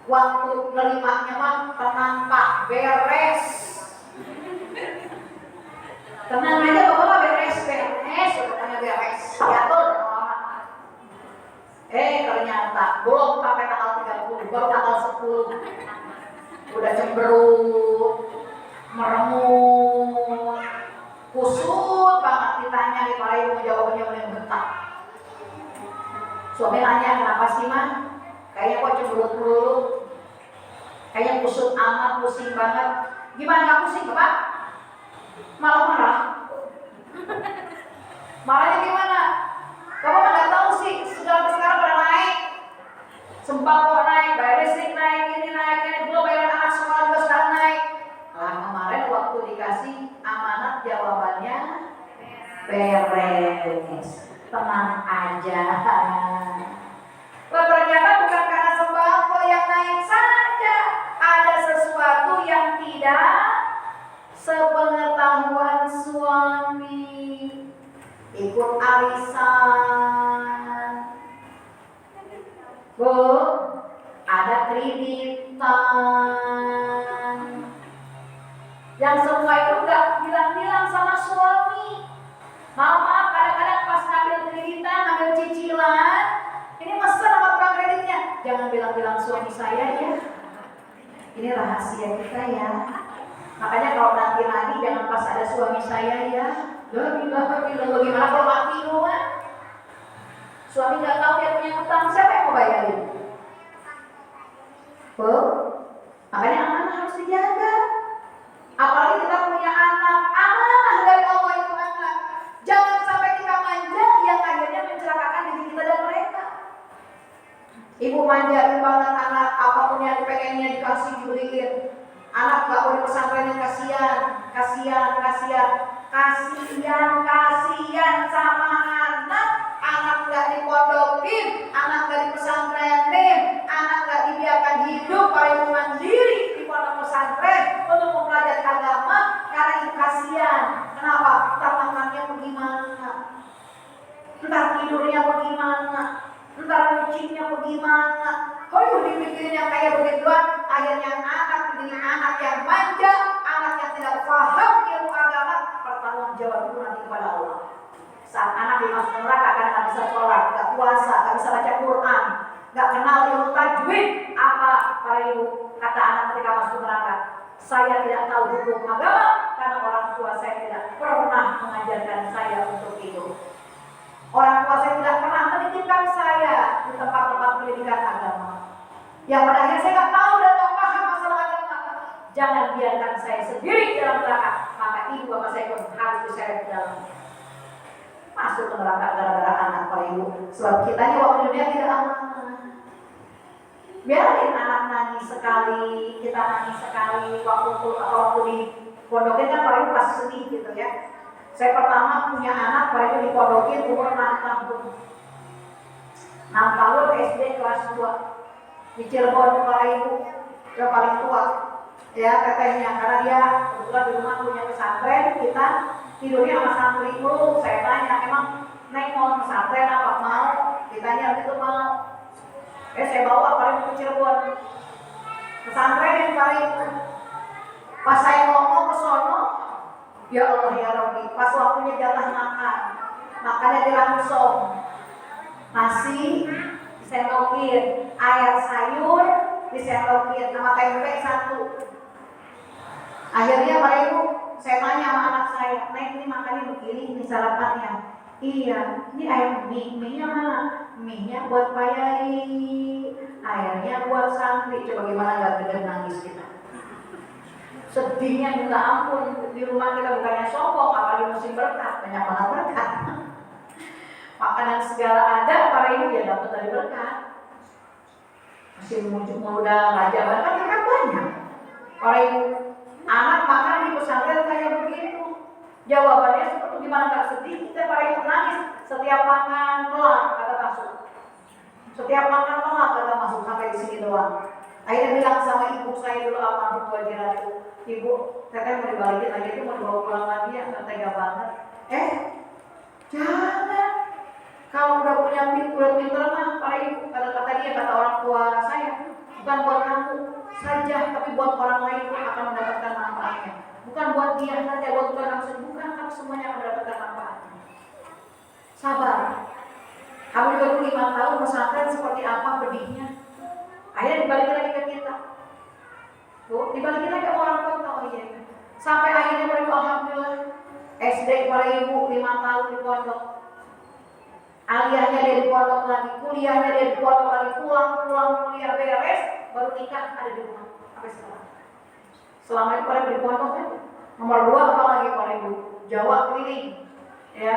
Waktu nerimanya mah tenang Pak, beres. Tenang aja Bapak, beres, katanya beres. Diatur. Ternyata belum sampai tanggal 30, baru tanggal 10. Udah cemberut, meremut, kusut banget, ditanya nih para ibu jawabannya mulai bentak. Suami nanya, kenapa sih Mah? Kayaknya kok cemberut dulu, kayaknya kusut amat, pusing banget. Gimana gak pusing Pak? Malah marah. Marahnya gimana? Bapak nggak tahu sih, segala sekarang pada naik, sembako naik, bayar listrik naik, ini belum bayar anak sekolah juga sekarang naik. Lah kemarin waktu dikasih amanat jawabannya beres, tenang aja. Ternyata bukan karena sembako yang naik saja, ada sesuatu yang tidak sepengetahuan suami. Ikut arisan, Bu, ada kreditan, yang semua itu nggak bilang-bilang sama suami. Maaf, kadang-kadang pas ngambil kreditan, ngambil cicilan, ini mesen sama tukang kreditnya, jangan bilang-bilang suami saya ya, ini rahasia kita ya. Makanya kalau nanti lagi jangan pas ada suami saya ya. Bagaimana kalau mati rumah? Suami nggak tahu dia punya utang, siapa yang mau bayarin? Makanya amanah harus dijaga. Apalagi kita punya anak, amanah dari Allah itu anak. Jangan sampai kita manja yang akhirnya mencelakakan diri kita dan mereka. Ibu manjain banget anak, apapun yang dipengennya dikasih dibeliin. Anak gak boleh pesantrennya, kasihan sama anak gak dipondokin, anak gak dipesantrenin, anak gak dibiarkan hidup para mandiri di pondok pesantren untuk mempelajari agama karena itu kasihan. Kenapa? Entar makannya bagaimana, entar tidurnya bagaimana, entar nyucinya bagaimana. Kalau dipikirin yang kayak begituan, akhirnya anak menjadi anak yang manja, anak yang tidak paham ilmu agama, pertanggung jawab itu nanti kepada Allah. Saat anak dimasuk neraka karena nggak bisa sholat, nggak puasa, nggak bisa baca Quran, nggak kenal ilmu tajwid, apa para ibu kata anak ketika masuk neraka? Saya tidak tahu hukum agama karena orang tua saya tidak pernah mengajarkan saya untuk itu. Orang tua saya tidak pernah menitipkan saya di tempat-tempat pendidikan agama. Yang pada akhirnya saya nggak tahu dan nggak paham masalah agama. Jangan biarkan saya sendiri dalam neraka. Maka ibu bapak saya pun harus diseret ke dalam. Masuk ke neraka gara-gara anak para ibu. Sebab kita ini waktu dunia tidak aman. Biarin anak nangis sekali, kita nangis sekali. Waktu di pondokin kan para ibu pasti sedih gitu ya. Saya pertama punya anak, para ibu dipondokin umur 6 tahun. 6 tahun SD kelas 2. Di Cirebon para ibu yang paling tua. ya tetehnya, karena dia kebetulan di rumah punya pesantren, kita tidurnya sama santri dulu. Saya tanya, emang Neng mau pesantren apa mau? Ditanya gitu mau. Saya bawa paling ke Cirebon, pesantren yang paling. Pas saya ngomong ke sono, ya Allah ya Rabbi, pas waktunya jatah makan, makannya di langsung nasi disendokin, air sayur disendokin, sama tempe satu. Akhirnya Pak Ibu, saya tanya sama anak saya, Neng ini makannya begini, ini sarapannya. Iya, ini air mie-nya mana? Mie-nya buat Pak Yai, airnya buat santri. Coba gimana gak gede nangis kita. Sedihnya minta ampun, di rumah kita bukannya sombong, apalagi musim berkat, banyak banget berkat. Makanan segala ada, Pak Ibu ya dapat dari berkat. Musim muda raja berkat kan banyak. Pak Ibu, anak makan di pesantren kayak begitu. Jawabannya seperti gimana gak sedih, kita Pak Ibu nangis. Setiap makan melak kata masuk. Setiap makan melak kata masuk sampai di sini doang. Akhirnya bilang sama ibu saya dulu almarhum Bu Haji Ratu, Ibu, teteh mau dibalikin lagi itu mau dibawa pulang lagi ya, nggak tega banget. Jangan. Kalau udah punya pinter mah, Pak Ibu, kata dia, kata orang tua saya, bukan buat kamu saja, tapi buat orang lain pun akan mendapatkan manfaatnya. Bukan buat dia saja, buat kamu sendiri, bukan, kamu semuanya akan mendapatkan manfaatnya. Sabar. Kamu juga dulu 5 tahun pesantren seperti apa pedihnya. Akhirnya dibalikin lagi ke kita. Tuh, dibalikin lagi ke orang tua. Oh iya. Sampai akhirnya mereka alhamdulillah SD Pak Ibu 5 tahun di pondok. Aliyahnya dia di pondok lagi, kuliahnya dia di pondok lagi, pulang kuliah beres, baru nikah ada di rumah sampai sekarang. Selama itu pada di pondok ya. Nomor 2 apa lagi Pak Ibu? Jawa keliling, ya.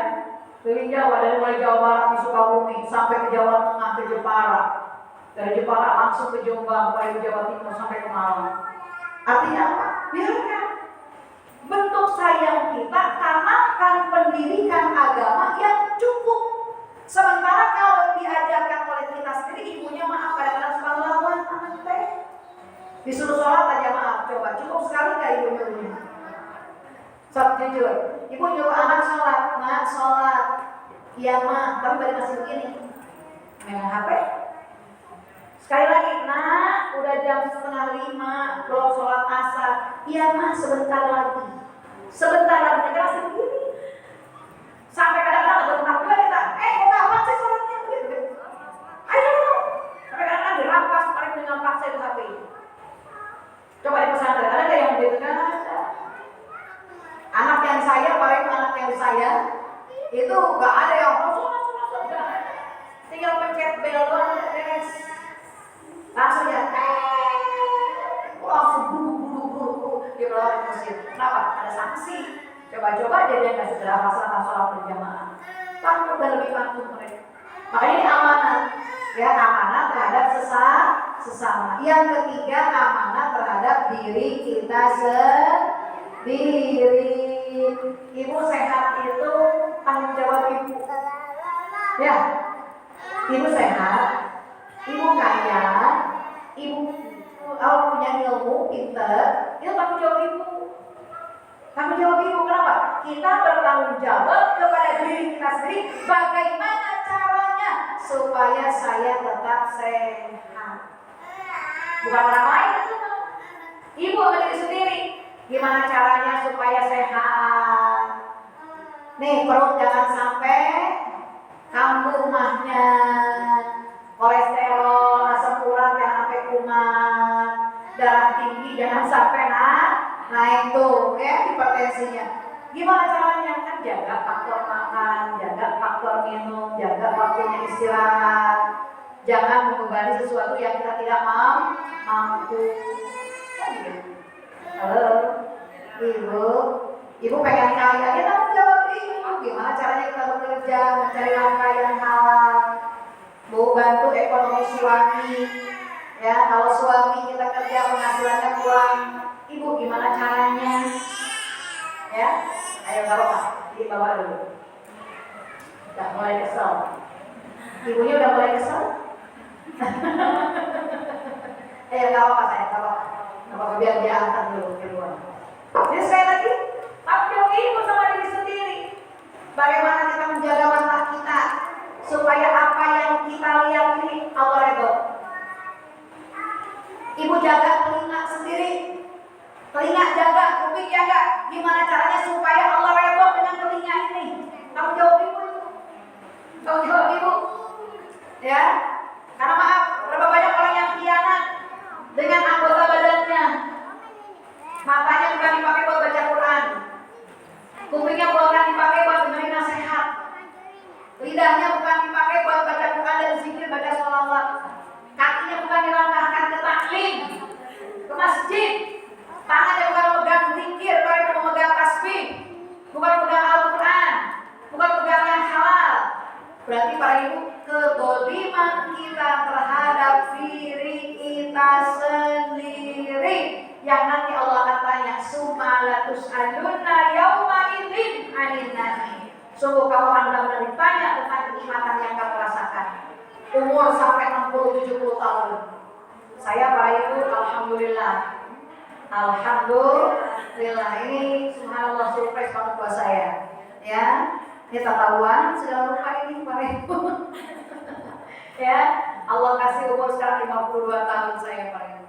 Keliling Jawa dari mulai Jawa Barat di Sukabumi sampai ke Jawa Tengah ke Jepara. Dari Jepara langsung ke Jombang, Pak Ibu Jawa Timur sampai ke Malang. Artinya apa? Biarkan bentuk sayang kita karena kan pendidikan agama yang cukup. Sementara kalau diajarkan oleh kita sendiri, ibunya maaf kadang-kadang suka ngelawan anak teh. Disuruh sholat aja maaf, coba cukup sekali nggak ibu nyuruhnya? Sob jujur, ibu nyuruh anak sholat, nak sholat, iya mah, tapi balik masih begini, main HP. Sekali lagi, nak, udah jam 4:30, belum sholat asar. Iya mah, sebentar lagi. Sebentar lagi, masih begini. Sampai kadang-kadang bentak juga kita, mau kapan sih sholatnya? Begitu. Ayo, sampai kadang-kadang dirampas, paling dengan paksa itu HP. Coba di pesantren, ada nggak yang begitu kan? Anak yang saya, paling anak yang saya, itu nggak ada yang sholat. Tinggal pencet bel doang, beres. Langsung ya, langsung buru di bawah mesin. Kenapa? Ada sanksi. Coba-coba aja dia nggak segera melaksanakan sholat berjamaah. Patuh dan lebih patuh mereka. Makanya ini amanah, ya amanah terhadap sesama. Yang ketiga amanah terhadap diri kita sendiri. Ibu sehat itu tanggung jawab ibu. Ya, ibu sehat. Ibu kaya, ibu punya ilmu, pinter, itu tanggung jawab ibu. Tanggung jawab ibu, kenapa? Kita bertanggung jawab kepada diri kita sendiri, bagaimana caranya supaya saya tetap sehat. Bukan orang lain itu. Ibu sama diri sendiri, gimana caranya supaya sehat. Nih perut jangan sampai kambuh mahnya. Kolesterol, asam urat jangan sampai kumat, darah tinggi jangan sampai naik tuh, ya hipertensinya. Gimana caranya? Kan jaga faktor makan, jaga faktor minum, jaga waktunya istirahat. Jangan membebani sesuatu yang kita tidak mampu. Halo, ibu pengen kaya, ya tanggung jawab ibu. Gimana caranya kita bekerja mencari nafkah yang halal? Bu, bantu ekonomi suami, ya kalau suami kita kerja penghasilannya kurang, ibu gimana caranya, ya ayo gak apa-apa, dibawa dulu. Udah mulai kesel, ibunya udah mulai kesel. Ayo gak apa-apa saya, gak apa-apa. Apa biar dia angkat dulu kedua. Jadi sekali lagi, tanggung jawab ini bersama diri sendiri. Bagaimana kita menjaga mata kita supaya apa yang kita lihat ini Allah redho. Ibu jaga telinga sendiri, telinga jaga, kuping jaga. Gimana caranya supaya Allah redho dengan telinga ini? Tanggung jawab ibu itu. Tanggung jawab ibu. Ya, karena maaf, berapa banyak orang yang khianat dengan anggota badannya. Matanya bukan dipakai buat baca Quran, kupingnya bukan dipakai buat dengerin nasihat, lidahnya bukan dipakai buat baca Quran dan zikir, baca sholawat, kakinya bukan dilangkahkan ke taklim, ke masjid, tangannya bukan memegang zikir, bukan memegang tasbih, bukan memegang Al-Quran, bukan memegang yang halal. Berarti para ibu, kedoliman kita terhadap diri kita sendiri yang nanti Allah akan tanya, sumalatus aluna yauma idzin anin na'im. Sungguh kamu akan benar-benar ditanya tentang kenikmatan yang kamu rasakan. Umur sampai 60-70 tahun. Saya para ibu, alhamdulillah ini subhanallah surprise banget buat saya. Ya, ini tatahuan segala rupa ini para ibu. Ya, Allah kasih umur sekarang 52 tahun saya para ibu.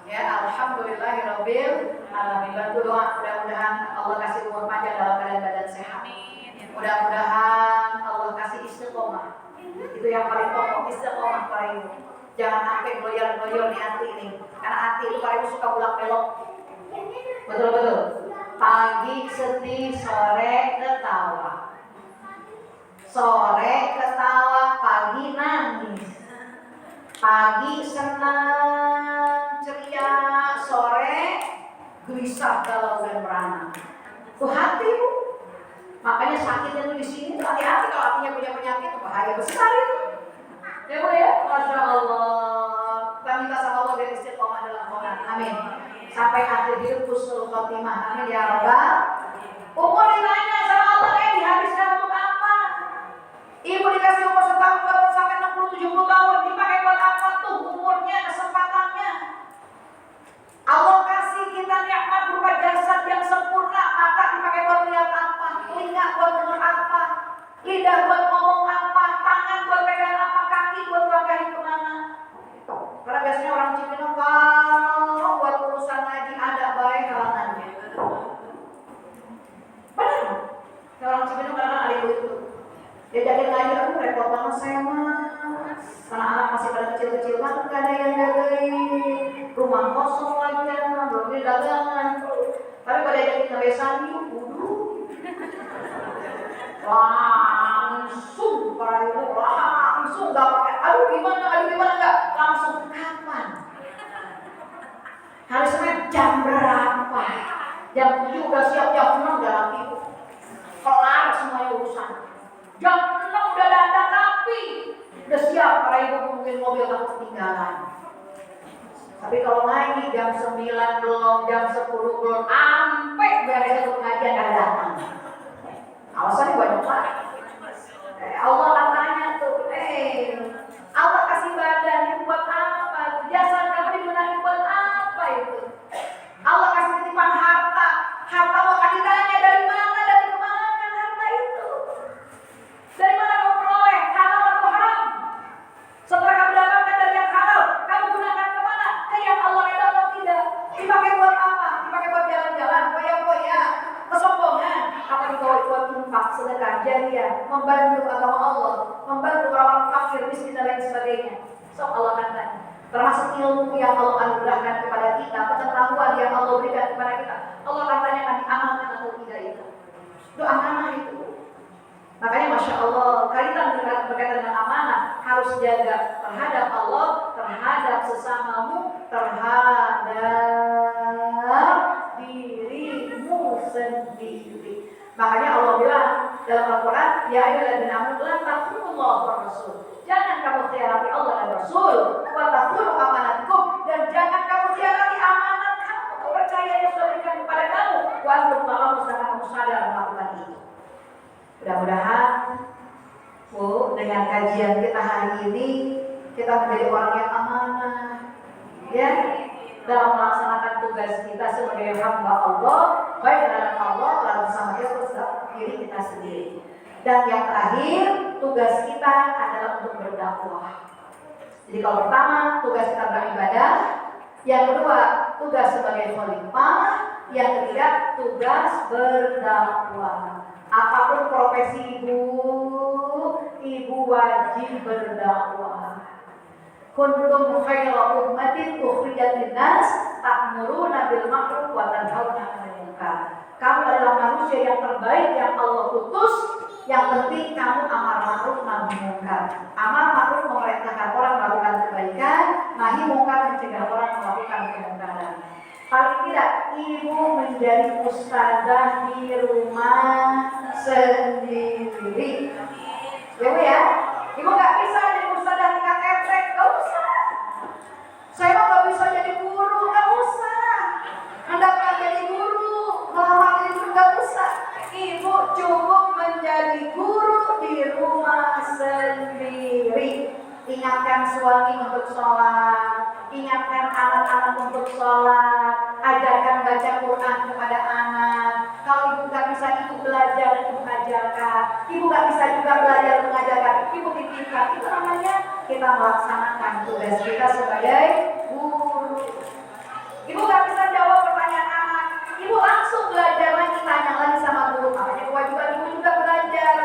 Ya, alhamdulillahirabbil alamin. Bantu doa mudah-mudahan Allah kasih umur panjang dalam keadaan badan sehat. Mudah-mudahan Allah kasih istiqomah. Itu yang paling pokok, istiqomah para ibu. Jangan sampai goyang-goyang di hati ini. Karena hati itu para ibu suka bulak belok. Betul-betul. Pagi sedih, sore ketawa. Sore ketawa, pagi nangis. Pagi senang, ceria, sore gelisah, galau dan merana. Tuh hati bu. Makanya sakitnya tuh di sini. Hati-hati kalau hatinya punya penyakit, bahaya besar itu. Ya bu ya, masya Allah. Kita minta sama Allah biar istiqomah dalam Quran. Amin. Sampai akhir hidup husnul khotimah. Amin ya Rabbal. Umur ditanya sama Allah, dihabiskan untuk apa? Ibu dikasih umur setahun sampai 60-70 tahun, dipakai buat apa tuh umurnya, kesempatannya? Allah kasih kita nikmat berupa jasad yang sempurna, mata dipakai buat lihat apa, telinga buat dengar apa, lidah buat ngomong apa, tangan buat pegang apa, kaki buat langkahin kemana. Karena biasanya orang Cipinang kalau buat urusan ngaji ada baik halangannya. Benar? Orang Cipinang kadang-kadang ada itu. Dia jagain ngaji, aku repot banget saya mas. Karena anak masih pada kecil-kecil banget, gak ada yang jagain. Rumah kosong lagi kan, belum ada dagangan. Tapi pada jadi ngebesan yuk, langsung para ibu, langsung gak pakai. Aduh gimana enggak? Langsung kapan? Hari Senin jam berapa? Jam 7 udah siap, jam 6 udah rapi. Kelar semuanya urusan. Jam 6 udah dandan rapi, udah siap para ibu mungkin mobil takut ketinggalan. Tapi kalau ngaji jam 9 belum, jam 10 belum, sampai beres untuk pengajian gak datang. Alasannya banyak banget. Allah akan tanya tuh, Allah kasih badan itu buat apa? Jasad kamu digunakan buat apa itu? Allah kasih titipan harta, harta akan ditanya dari mana dan dikemanakan harta itu. Dari mana kamu peroleh? Halal atau haram? Setelah kamu dapatkan dari yang halal, kamu gunakan kemana? Ke yang Allah ridha atau tidak? Dipakai buat apa? Dipakai buat jalan-jalan, foya-foya, kesombongan, atau dibawa buat infak, sedekah, jariah, membantu agama Allah, membantu orang fakir, miskin dan lain sebagainya. So Allah akan tanya. Termasuk ilmu yang Allah anugerahkan kepada kita, pengetahuan yang Allah berikan kepada kita, Allah akan tanyakan diamankan atau tidak itu. Itu amanah itu. Makanya Masya Allah, kaitan berkaitan dengan amanah harus jaga terhadap Allah, terhadap sesamamu, terhadap dirimu sendiri. Makanya Allah bilang dalam Al-Quran, ya ayyuhalladzina amanu la takhunullah wa rasul. Jangan kamu khianati Allah dan Rasul, wa takhunu amanatkum, dan jangan kamu khianati amanat kamu, kepercayaan yang sudah diberikan kepada kamu. Wa antum ta'lamun, sedangkan kamu sadar melakukan itu. Mudah-mudahan Bu, dengan kajian kita hari ini kita menjadi orang yang amanah, ya. dalam melaksanakan tugas kita sebagai hamba Allah, baik terhadap Allah lalu sama dia terhadap diri kita sendiri. Dan yang terakhir, tugas kita adalah untuk berdakwah. Jadi kalau pertama, tugas kita beribadah. Yang kedua, tugas sebagai khalifah. Yang ketiga, tugas berdakwah. Apapun profesi ibu wajib berdakwah. Kuntum khairu ummatin ukhrijat lin-nas ta'muruna bil ma'ruf wa tanhauna 'anil munkar. Kamu adalah manusia yang terbaik yang Allah utus. Yang penting kamu amar ma'ruf nahi munkar. Amar ma'ruf memerintahkan orang melakukan kebaikan, nahi munkar mencegah orang melakukan kemungkaran. Paling tidak ibu menjadi ustazah di rumah sendiri. Ya Bu ya? Ibu nggak bisa jadi ustazah tingkat RT, nggak usah. Saya mah nggak bisa jadi guru, nggak usah. Anda nggak jadi guru, melamar itu nggak usah. Ibu cukup menjadi guru di rumah sendiri. Ingatkan suami untuk sholat, ingatkan anak-anak untuk sholat, ajarkan baca Quran kepada anak. Kalau ibu nggak bisa, ibu belajar, ibu ajarkan. Ibu nggak bisa juga belajar, mengajarkan, ibu titipkan. Itu namanya kita melaksanakan tugas kita sebagai guru. Ibu nggak bisa jawab pertanyaan anak, ibu langsung belajar lagi, tanya lagi sama guru. Makanya kewajiban ibu juga belajar.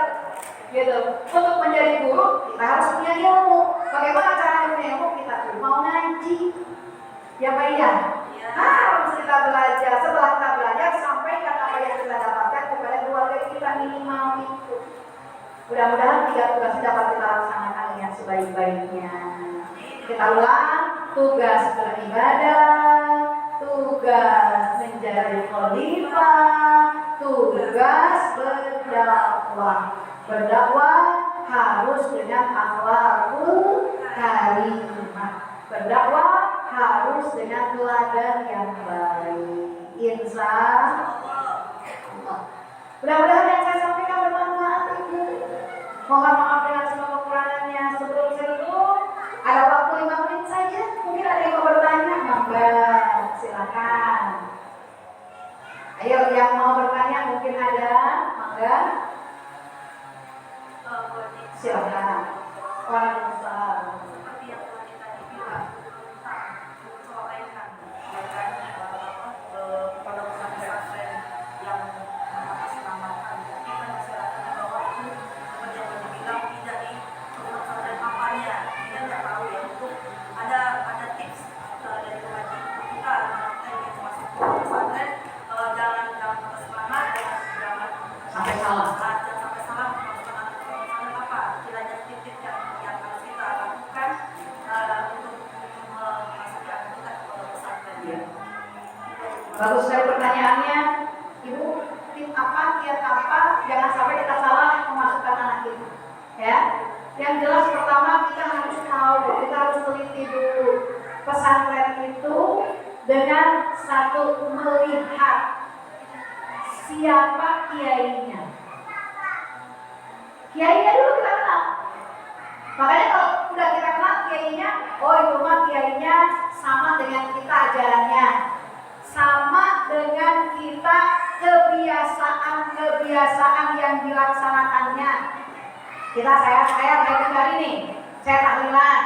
Gitu. Untuk menjadi guru kita harus punya ilmu. Bagaimana cara punya ilmu? Kita tuh mau ngaji. Ya Pak iya. Harus kita belajar. Setelah kita belajar, sampaikan apa yang kita dapatkan kepada keluarga kita minimal itu. Mudah-mudahan 3 tugas dapat kita laksanakan dengan sebaik-baiknya. Kita ulang, tugas beribadah, tugas menjadi khalifah, tugas berdakwah. Berdakwah harus dengan akhlakul karimah. Berdakwah harus dengan teladan yang baik. Insya Allah. Mudah-mudahan yang saya sampaikan bermanfaat Ibu. Mohon maaf dengan semua kekurangannya. Sebelum saya tutup, ada waktu 5 menit saja. Mungkin ada yang mau bertanya, monggo silakan. Ayo yang mau bertanya mungkin ada, monggo. Silakan. Waalaikumsalam. Seperti yang telah kita bilang tentang kebaikan pada pesantren yang mengatasnamakan kita masyarakat bahwa itu seperti yang dibilang tidak di pesantren apanya kita tidak tahu ya. Untuk ada tips dari pengaji kita kita ingin masuk ke pesantren, jangan dalam semangat, jangan Sampai salah. jangan sampai salah. Kiranya titik yang harus kita lakukan untuk memasukkan kita ke pesantren. Ya. Bagus sekali pertanyaannya, Ibu. Tip apa, kiat apa? Jangan sampai kita salah memasukkan anak itu. Ya. Yang jelas pertama kita harus tahu, kita harus teliti dulu pesantren itu dengan satu melihat siapa kiainya. Kiainya dulu kita kenal. Makanya kalau udah kita kenal kiainya, oh itu mah kiainya sama dengan kita ajarannya, sama dengan kita kebiasaan yang dilaksanakannya. Saya pribadi nih, saya tahlilan,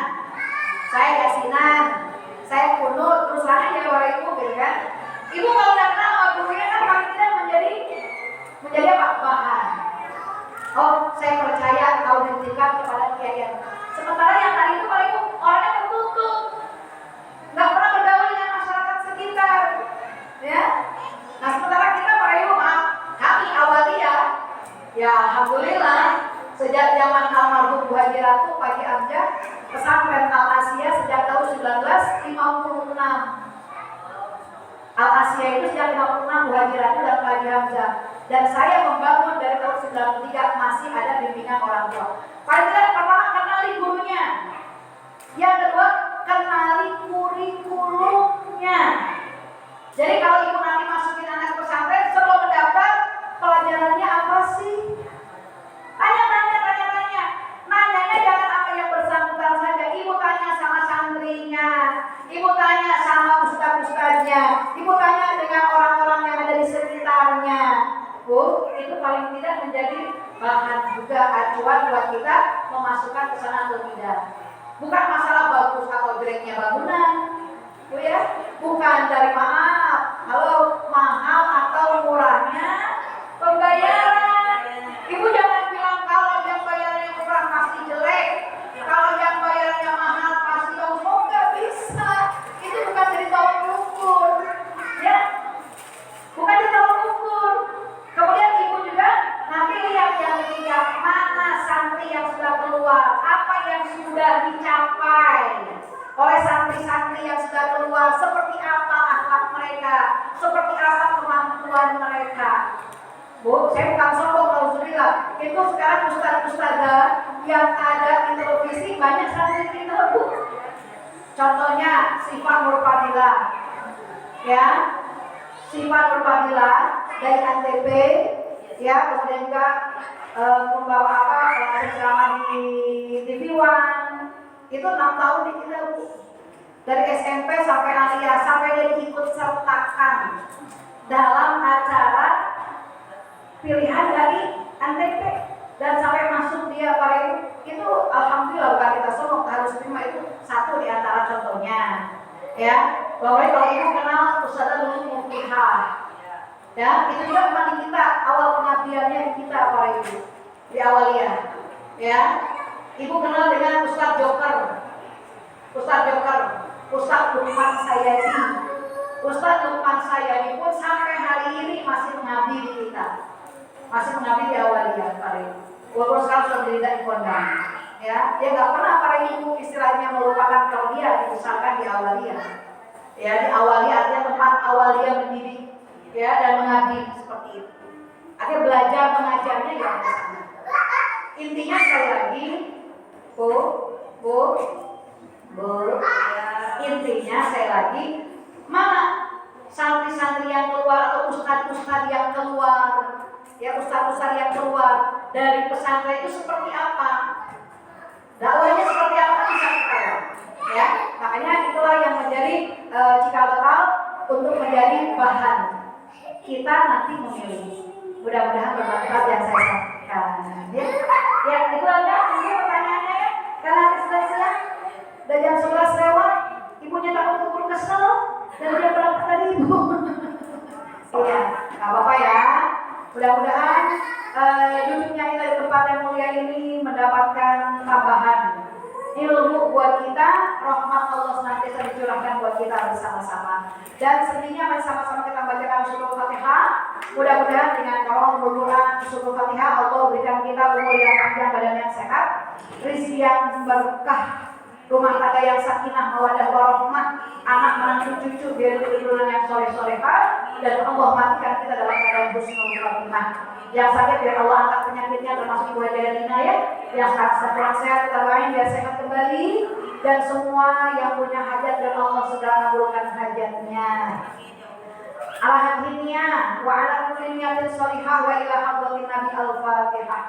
saya yasinan, saya kunut, terus lain ya Bapak Ibu gitu kan. Ibu kalau udah kenal sama gurunya kan paling tidak menjadi apa? Bahan. Oh, saya percaya kau diberikan kepada kiai. Sementara yang tadi itu kalau itu orangnya tertutup, nggak pernah bergaul dengan masyarakat sekitar, ya. Nah, sementara kita para ibu, maaf, kami awaliyah, ya alhamdulillah, sejak zaman almarhum Bu Haji Ratu Pagi Amjad, pesantren Al Asia sejak tahun 1956. Al Asia itu sejak 56 Bu Haji Ratu dan Pagi Hamzah. Dan saya membangun dari tahun 93 masih ada bimbingan orang tua. Paling tidak pertama kenali gurunya. Yang kedua kenali kurikulumnya. Jadi kalau ibu nanti masukin anak pesantren sebelum mendaftar, pelajarannya apa sih? Tanya. Nanyanya jangan apa yang bersangkutan saja. Ibu tanya sama santrinya, ibu tanya sama ustaz kita memasukkan ke sana atau tidak. Bukan masalah bagus atau jeleknya bangunan, Bu ya. Bukan dari mahal atau murahnya pembayaran. Ibu jangan bilang kalau yang bayarannya murah pasti jelek, kalau yang bayarannya mahal pasti bagus. Oh, nggak bisa. Itu bukan dari tolak ukur, ya. Bukan dari tolak ukur. Kemudian ibu juga nanti lihat yang ketiga, mana santri yang sudah keluar, apa yang sudah dicapai oleh santri-santri yang sudah keluar, seperti apa akhlak mereka, seperti apa kemampuan mereka. Bu, saya bukan sombong, alhamdulillah. Itu sekarang ustaz-ustazah yang ada di televisi banyak santri kita, Bu. Contohnya Syifa Nurfadila, ya, Syifa Nurfadila dari NTB, ya, kemudian juga membawa ceramah di TV One. Itu 6 tahun di kita, Bu. Dari SMP sampai alia, sampai dia ikut sertakan dalam acara pilihan dari NTP dan sampai masuk dia pada itu alhamdulillah, bukan kita semua harus terima, itu satu di antara contohnya, ya. Bahwa kalau ibu kenal Ustazah dulu Mufihah, ya, itu juga memang di kita awal pengabdiannya di kita para ibu di awalnya, ya. Ibu kenal dengan Ustaz Joker, Ustaz Lukman Sayadi. Ustaz Lukman Sayadi pun sampai hari ini masih mengabdi di kita, masih mengabdi di awalnya para ibu. Walaupun sekarang sudah menjadi dai kondang, ya, dia nggak pernah para ibu istilahnya melupakan kalau dia dibesarkan di awalnya, ya, di awalnya artinya tempat awalnya mendidik, ya, dan mengabdi seperti itu. Artinya belajar mengajarnya ya di sana. Intinya sekali lagi, Bu, intinya sekali lagi, mana santri-santri yang keluar atau ustadz-ustadz yang keluar, ya, ustadz-ustadz yang keluar dari pesantren itu seperti apa, dakwahnya seperti apa bisa kita lihat, ya. Makanya itulah yang menjadi cikal bakal untuk menjadi bahan kita nanti memilih. Mudah-mudahan bermanfaat yang saya sampaikan, ya. Ya, itu aja ini pertanyaannya, ya. Karena sudah siang, udah jam 11 lewat, ibunya takut keburu kesel dan dia berangkat tadi ibu. Iya, nggak apa-apa ya. Mudah-mudahan duduknya kita di tempat yang mulia ini mendapatkan tambahan ilmu buat kita, rahmat Allah senantiasa dicurahkan buat kita bersama-sama. Dan sebenarnya mari sama-sama kita bacakan surah Fatihah. Mudah-mudahan dengan kalau berdoa surah Fatihah, Allah berikan kita umur yang panjang, badan yang sehat, rezeki yang berkah, rumah tangga yang sakinah, mawaddah warahmah, anak menantu cucu biar keturunan yang soleh-solehah, dan Allah matikan kita dalam keadaan husnul khatimah. Yang sakit biar Allah angkat penyakitnya, termasuk Ibu Hajarina, ya. Yang kurang sehat kita doain biar sehat kembali, dan semua yang punya hajat dan Allah segera mengabulkan hajatnya. Alhamdulillah wa ala kulli niyatin shalihah wa ila hadratin Nabi al-Fatihah.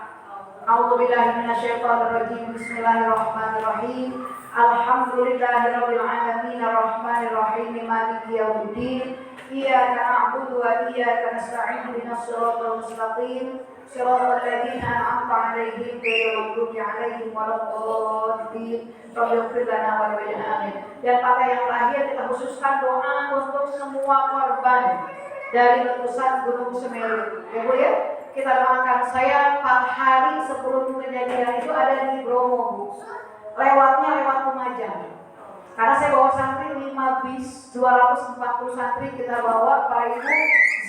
A'udzu billahi minasyaitonir rajim. Bismillahirrahmanirrahim. Alhamdulillahirabbil alamin arrahmanir rahim maliki yaumiddin. Iyyaka na'budu wa iyyaka nasta'in ihdinas siratal mustaqim. Shiratal ladzina an'amta 'alaihim ghairil maghdubi 'alaihim waladdallin. Rabbighfir lana wa li amin. Dan pada yang terakhir kita khususkan doa untuk semua korban dari letusan Gunung Semeru. Ya Bu, ya. Kita doakan, saya 4 hari sebelum kejadian itu ada di Bromo. Lewatnya lewat Lumajang. Karena saya bawa santri 5 bis, 240 santri kita bawa Pak Ibu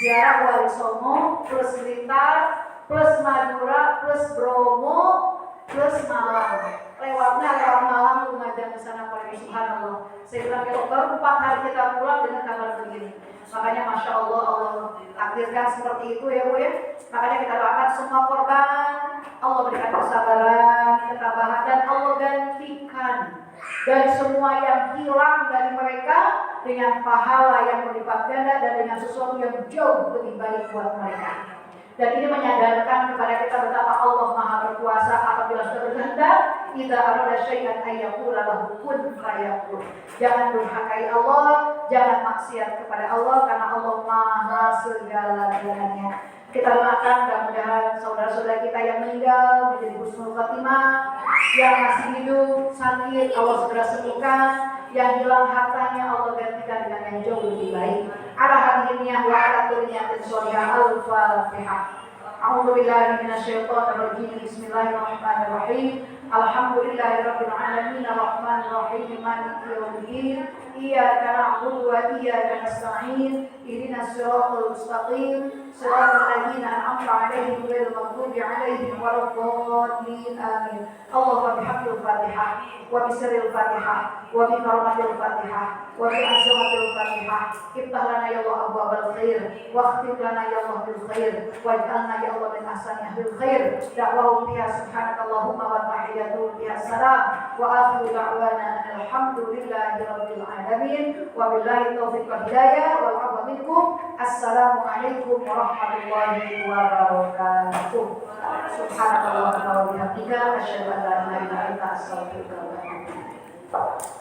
ziarah Wali Songo plus Blitar plus Madura plus Bromo plus Malang. Lewatnya lewat Malang Lumajang ke sana Pak Ibu, subhanallah. Saya bilang ke dokter 4 hari kita pulang dengan kabar begini. Makanya Masya Allah, Allah takdirkan seperti itu ya Bu, ya. Makanya kita doakan semua korban, Allah berikan kesabaran, ketabahan, dan Allah gantikan dari semua yang hilang dari mereka dengan pahala yang berlipat ganda dan dengan sesuatu yang jauh lebih baik buat mereka. Dan ini menyadarkan kepada kita betapa Allah Maha Berkuasa apabila sudah berkehendak, idza arada syai'an ayyaqula lahu kun fayakun. Jangan durhakai Allah, jangan maksiat kepada Allah karena Allah Maha segala-galanya. Kita doakan mudah-mudahan saudara-saudara kita yang meninggal menjadi husnul khotimah, yang masih hidup sakit Allah segera sembuhkan, yang hilang hartanya Allah gantikan dengan yang jauh lebih baik. Ala hadhihi wa ala kulli niyatin sholihah. Al-Fatihah. A'udzu billahi minasyaitonir rajim. Bismillahirrahmanirrahim. Alhamdulillahirabbil alamin arrahmanir rahim maliki yaumiddin. Iyyaka na'budu wa iyyaka nasta'in. Ihdinas siratal mustaqim. Shiratal ladzina an'amta 'alaihim ghairil maghdubi 'alaihim waladdallin. Amin. Allahumma bihamdil Fatihah wa bisirril Fatihah wa bi karamatil Fatihah wa bi azamatil Fatihah. Iftah lana ya Allah abwaabal khair wa khtim lana ya Allah bil khair waj'alna ya Allah min ahsani ahlil khair. Da'wahum biha subhanakallahumma wa tahiyyatuhum biha salam wa akhiru da'wana alhamdulillahi rabbil alamin wa billahi taufiq wal hidayah wal 'afwa minkum. Assalamu alaikum warahmatullahi wabarakatuh. Subhanakallahumma wa bihamdika asyhadu an la ilaha illa anta astaghfiruka wa atubu ilaik.